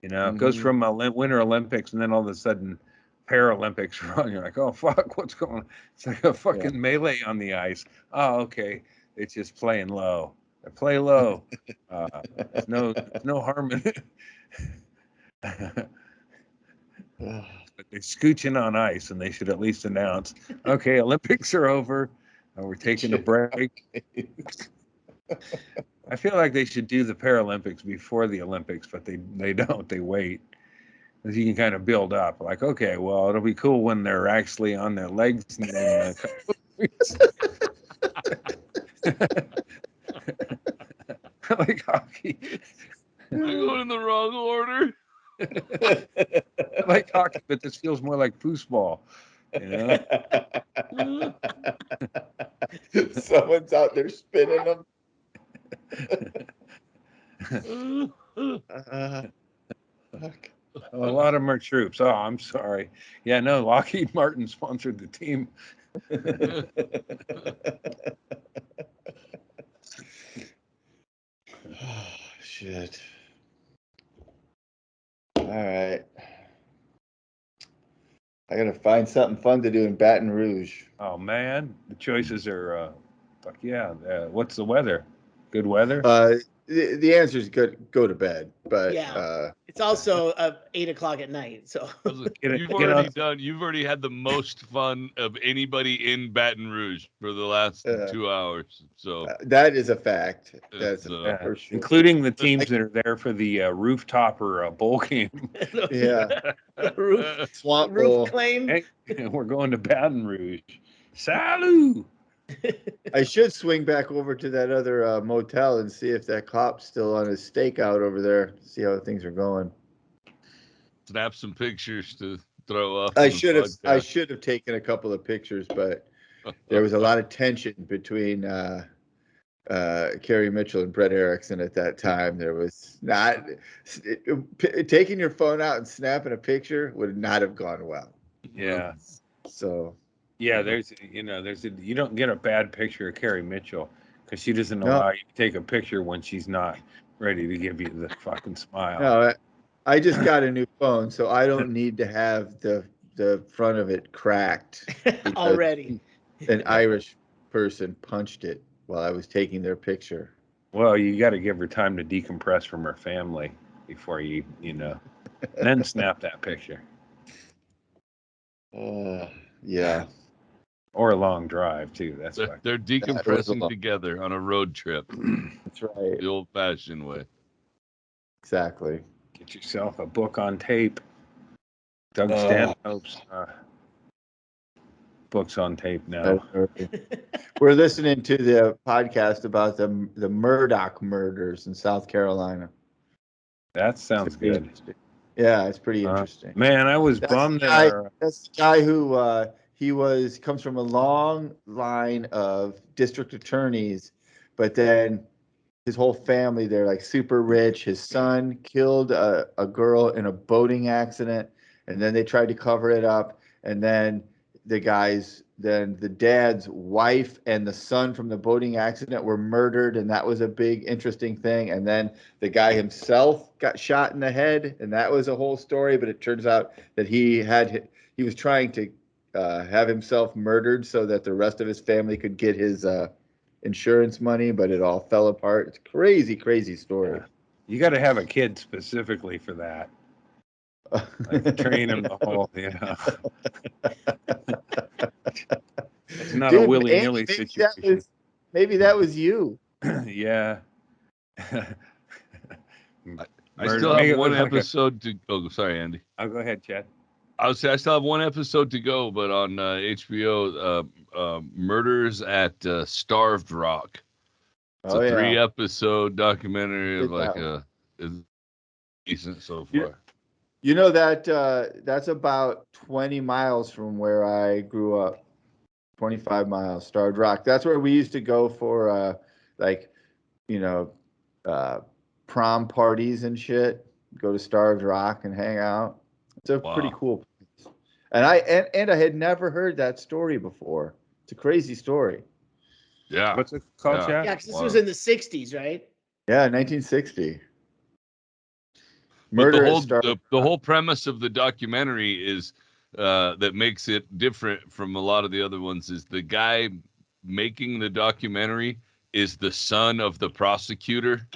It goes from Winter Olympics and then all of a sudden Paralympics run. You're like, oh fuck, what's going on? It's like a fucking melee on the ice. Oh, okay, it's just playing low. I play low. There's no harm in it. But they're scooching on ice, and they should at least announce, okay, Olympics are over. We're taking a break. I feel like they should do the Paralympics before the Olympics, but they don't. They wait. Because you can kind of build up. Like, okay, well, it'll be cool when they're actually on their legs. And then, like hockey. I'm going in the wrong order. I like hockey, but this feels more like foosball. Someone's out there spinning them. Fuck. A lot of them are troops. Oh, I'm sorry. Yeah, no, Lockheed Martin sponsored the team. Oh, shit. All right. I gotta find something fun to do in Baton Rouge. Oh man, the choices are, fuck yeah. What's the weather? Good weather? The answer is good. Go to bed, but Yeah. It's also 8:00 at night. So you've already had the most fun of anybody in Baton Rouge for the last 2 hours. So that is a fact. That's for sure. Including the teams that are there for the rooftop or bowl game. The roof swamp bowl claim. Hey, we're going to Baton Rouge. Salut. I should swing back over to that other motel and see if that cop's still on his stakeout over there. See how things are going. Snap some pictures to throw up. I should have taken a couple of pictures, but there was a lot of tension between Kerry Mitchell and Brett Erickson at that time. There was not taking your phone out and snapping a picture would not have gone well. Yeah. So. Yeah, you don't get a bad picture of Kerry Mitchell because she doesn't allow you to take a picture when she's not ready to give you the fucking smile. No, I just got a new phone, so I don't need to have the front of it cracked already. An Irish person punched it while I was taking their picture. Well, you got to give her time to decompress from her family before you then snap that picture. Yeah. Or a long drive too. That's why they're decompressing together on a road trip. That's right. The old-fashioned way. Exactly. Get yourself a book on tape. Doug Stanhope's books on tape now. We're listening to the podcast about the Murdoch murders in South Carolina. That sounds good. Yeah, it's pretty interesting. Man, I was bummed that's the guy who comes from a long line of district attorneys, but then his whole family, they're like super rich. His son killed a girl in a boating accident, and then they tried to cover it up. And then the dad's wife and the son from the boating accident were murdered, and that was a big, interesting thing. And then the guy himself got shot in the head, and that was a whole story. But it turns out that he was trying to have himself murdered so that the rest of his family could get his insurance money, but it all fell apart. It's a crazy, crazy story. Yeah. You got to have a kid specifically for that. Like train him the whole, It's not a willy-nilly situation. Maybe that was you. Yeah. I still have one episode to go. Oh, sorry, Andy. Oh, go ahead, Chad. I would say I still have one episode to go, but on HBO, Murders at Starved Rock. It's a 3-episode documentary of it's decent so far. You know that's about 20 miles from where I grew up. 25 miles, Starved Rock. That's where we used to go for prom parties and shit. Go to Starved Rock and hang out. It's a pretty cool place. And I had never heard that story before. It's a crazy story. Yeah. What's it called, Chad? Yeah, because this was in the 60s, right? Yeah, 1960. But the whole premise of the documentary is that makes it different from a lot of the other ones is the guy making the documentary is the son of the prosecutor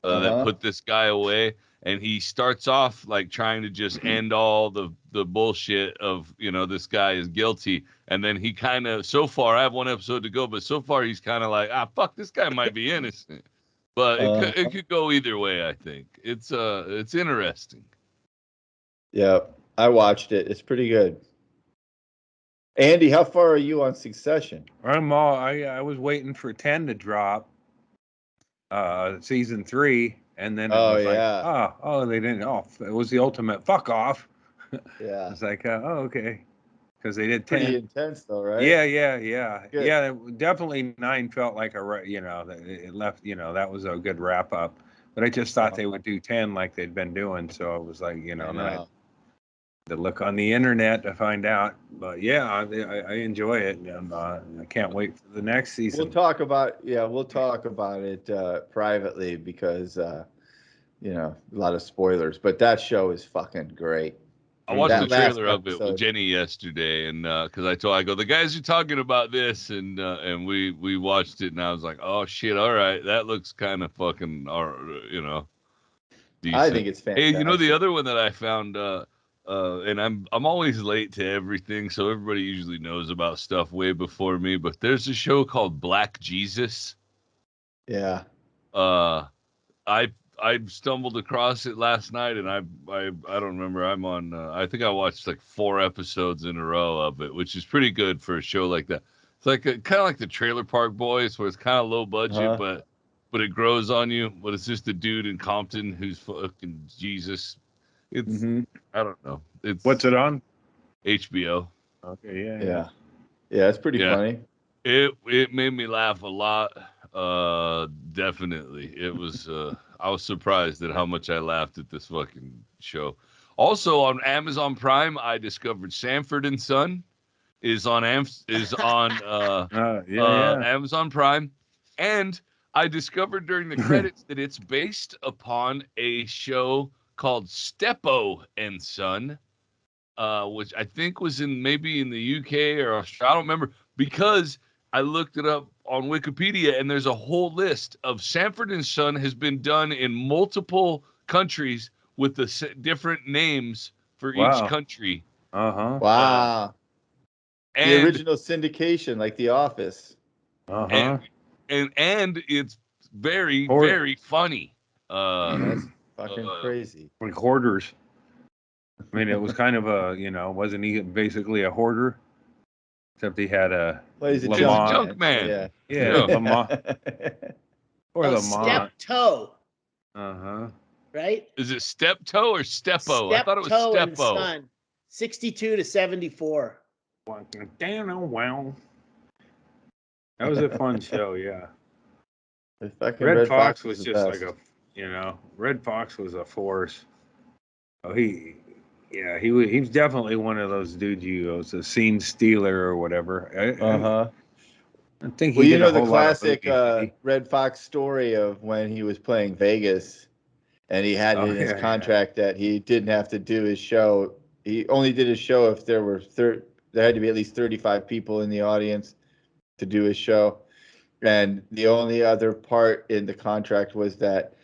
that put this guy away. And he starts off like trying to just end all the bullshit of, this guy is guilty. And then he kind of, so far, I have one episode to go, but so far he's kind of like, fuck, this guy might be innocent. But it could go either way, I think. It's interesting. Yeah, I watched it. It's pretty good. Andy, how far are you on Succession? I was waiting for 10 to drop, season 3, and then it was they didn't. It was the ultimate fuck off. Yeah, it's like okay, because they did 10. Pretty intense though, right? Yeah. Good. Yeah, definitely 9 felt like it left. That was a good wrap up. But I just thought they would do 10 like they'd been doing. So it was like then I had to look on the internet to find out. But yeah, I enjoy it, and I can't wait for the next season. We'll talk about it privately because a lot of spoilers. But that show is fucking great. I watched That the last trailer of it with episode. Jenny yesterday, and because I go, the guys are talking about this, and we watched it, and I was like, oh shit, all right, that looks kind of fucking, decent. I think it's fantastic. Hey, you know the other one that I found, and I'm always late to everything, so everybody usually knows about stuff way before me. But there's a show called Black Jesus. Yeah. I stumbled across it last night, and I don't remember. I'm on. I think I watched like 4 episodes in a row of it, which is pretty good for a show like that. It's like kind of like the Trailer Park Boys, where it's kind of low budget, but it grows on you. But it's just a dude in Compton who's fucking Jesus. It's I don't know. What's it on? HBO. Okay, Yeah, it's pretty funny. It made me laugh a lot. Definitely. It was I was surprised at how much I laughed at this fucking show. Also on Amazon Prime, I discovered Sanford and Son is on Amazon Prime, and I discovered during the credits that it's based upon a show called Steppo and Son, which I think was maybe in the UK or Australia. I don't remember, because I looked it up on Wikipedia, and there's a whole list of Sanford and Son has been done in multiple countries with the different names for each country. Wow. And the original syndication, like The Office. And it's very, very funny. That's fucking crazy. Like hoarders. I mean, it was kind of wasn't he basically a hoarder? Except he had a junk man. Yeah. Lamont. Or Lamont. Step-toe. Right? Is it step-toe or steppo? I thought it was steppo. And Son. 62 to 74. Wow. That was a fun show, yeah. Red Fox was just like Red Fox was a force. Oh, he's definitely one of those dudes was a scene stealer or whatever. I think he did the classic Red Fox story of when he was playing Vegas, and he had in his contract that he didn't have to do his show. He only did his show if there were there had to be at least 35 people in the audience to do his show. And the only other part in the contract was that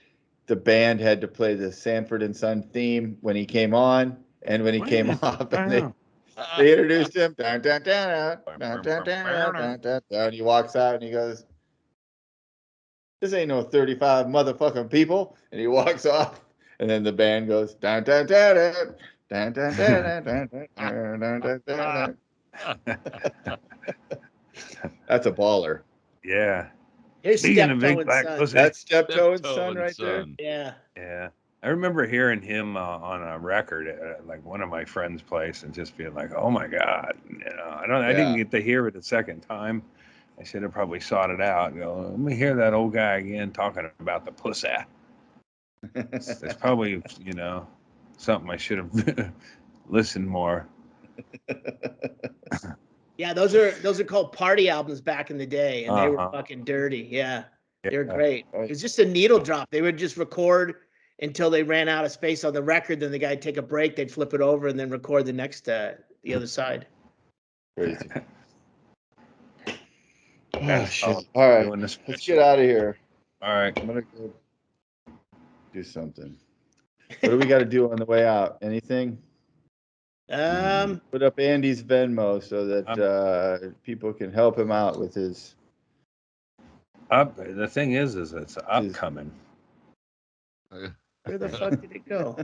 the band had to play the Sanford and Son theme when he came on and when he came off. And they introduced him. Down, down, down, down, down, down, down, down, down. He walks out and he goes, "This ain't no 35 motherfucking people." And he walks off. And then the band goes, down, down, down, down, down, down, down, down, down, down, down, down. That's a baller. Yeah. Here's Step-toe and Son. That's Step-toe and Son right there. Yeah. Yeah. I remember hearing him on a record at like one of my friends' place and just being like, "Oh my God!" I didn't get to hear it a second time. I should have probably sought it out. Let me hear that old guy again talking about the pussy. It's probably something I should have listened more. Yeah, those are called party albums back in the day, and they were fucking dirty. Yeah, they were great. It was just a needle drop. They would just record until they ran out of space on the record. Then the guy'd take a break, they'd flip it over, and then record the next the other side. Crazy. Oh shit! All right, let's get out of here. All right, I'm gonna go do something. What do we got to do on the way out? Anything? Put up Andy's Venmo so that people can help him out with his. The thing is it's upcoming. Where the fuck did it go?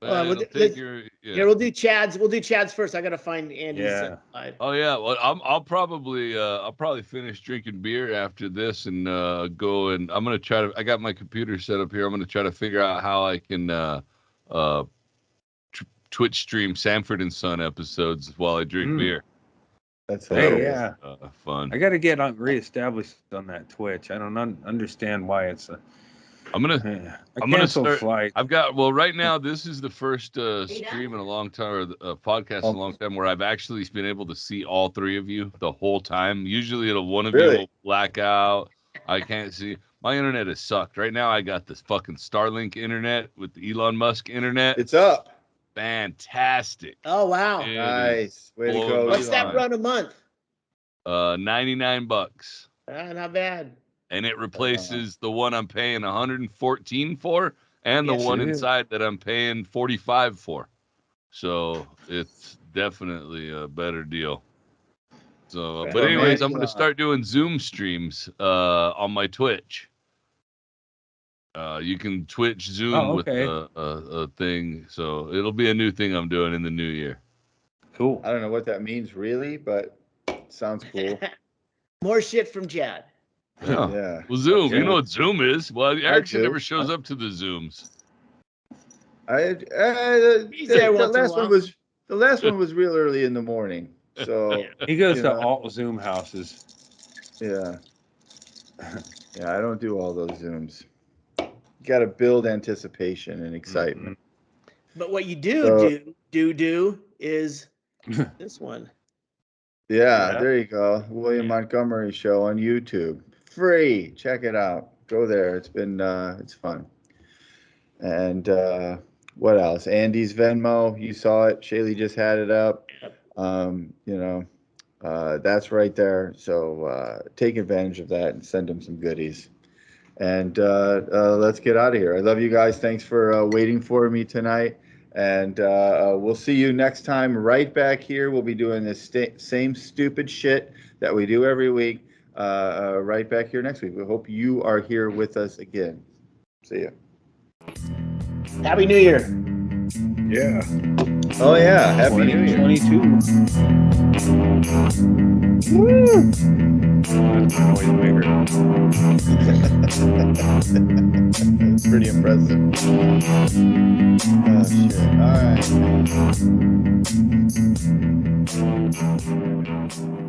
We'll do Chad's. We'll do Chad's first. I gotta find Andy's. Oh yeah. Well, I'll probably finish drinking beer after this and go and I'm gonna try to. I got my computer set up here. I'm gonna try to figure out how I can Twitch stream Sanford and Son episodes while I drink beer. That's fun. I got to get reestablished on that Twitch. I don't understand why it's. I'm gonna start. Flight. Right now this is the first stream in a long time, or podcast in a long time, where I've actually been able to see all 3 of you the whole time. Usually, one of you will black out. I can't see. My internet has sucked. Right now, I got this fucking Starlink internet with the Elon Musk internet. It's up. fantastic. Oh wow. It Nice. Way to go. What's that Elon. run a month? $99. Not bad. And it replaces the one I'm paying $114 for, and the Yes, one it is. inside that I'm paying $45 for. So it's definitely a better deal. So, but anyways, I'm going to start doing Zoom streams on my Twitch. You can Twitch Zoom with a thing, so it'll be a new thing I'm doing in the new year. Cool. I don't know what that means really, but sounds cool. More shit from Chad. Yeah. Well, Zoom, Okay. you know what Zoom is? Well, Erickson never shows up to the Zooms. He's there once in a while. The last one was real early in the morning. So He goes to all Zoom houses. yeah. Yeah, I don't do all those Zooms. You got to build anticipation and excitement. But what you do is this one. Yeah, there you go. William Montgomery Show on YouTube. Free. Check it out. Go there. It's been it's fun. And what else? Andy's Venmo. You saw it. Shaylee just had it up. That's right there. So take advantage of that and send them some goodies. And let's get out of here. I love you guys. Thanks for waiting for me tonight. And we'll see you next time right back here. We'll be doing this same stupid shit that we do every week right back here next week. We hope you are here with us again. See you. Happy New Year. Yeah. Oh, yeah. Happy New Year. 22. Woo! That's my noisemaker. That's pretty impressive. Oh, shit. All right.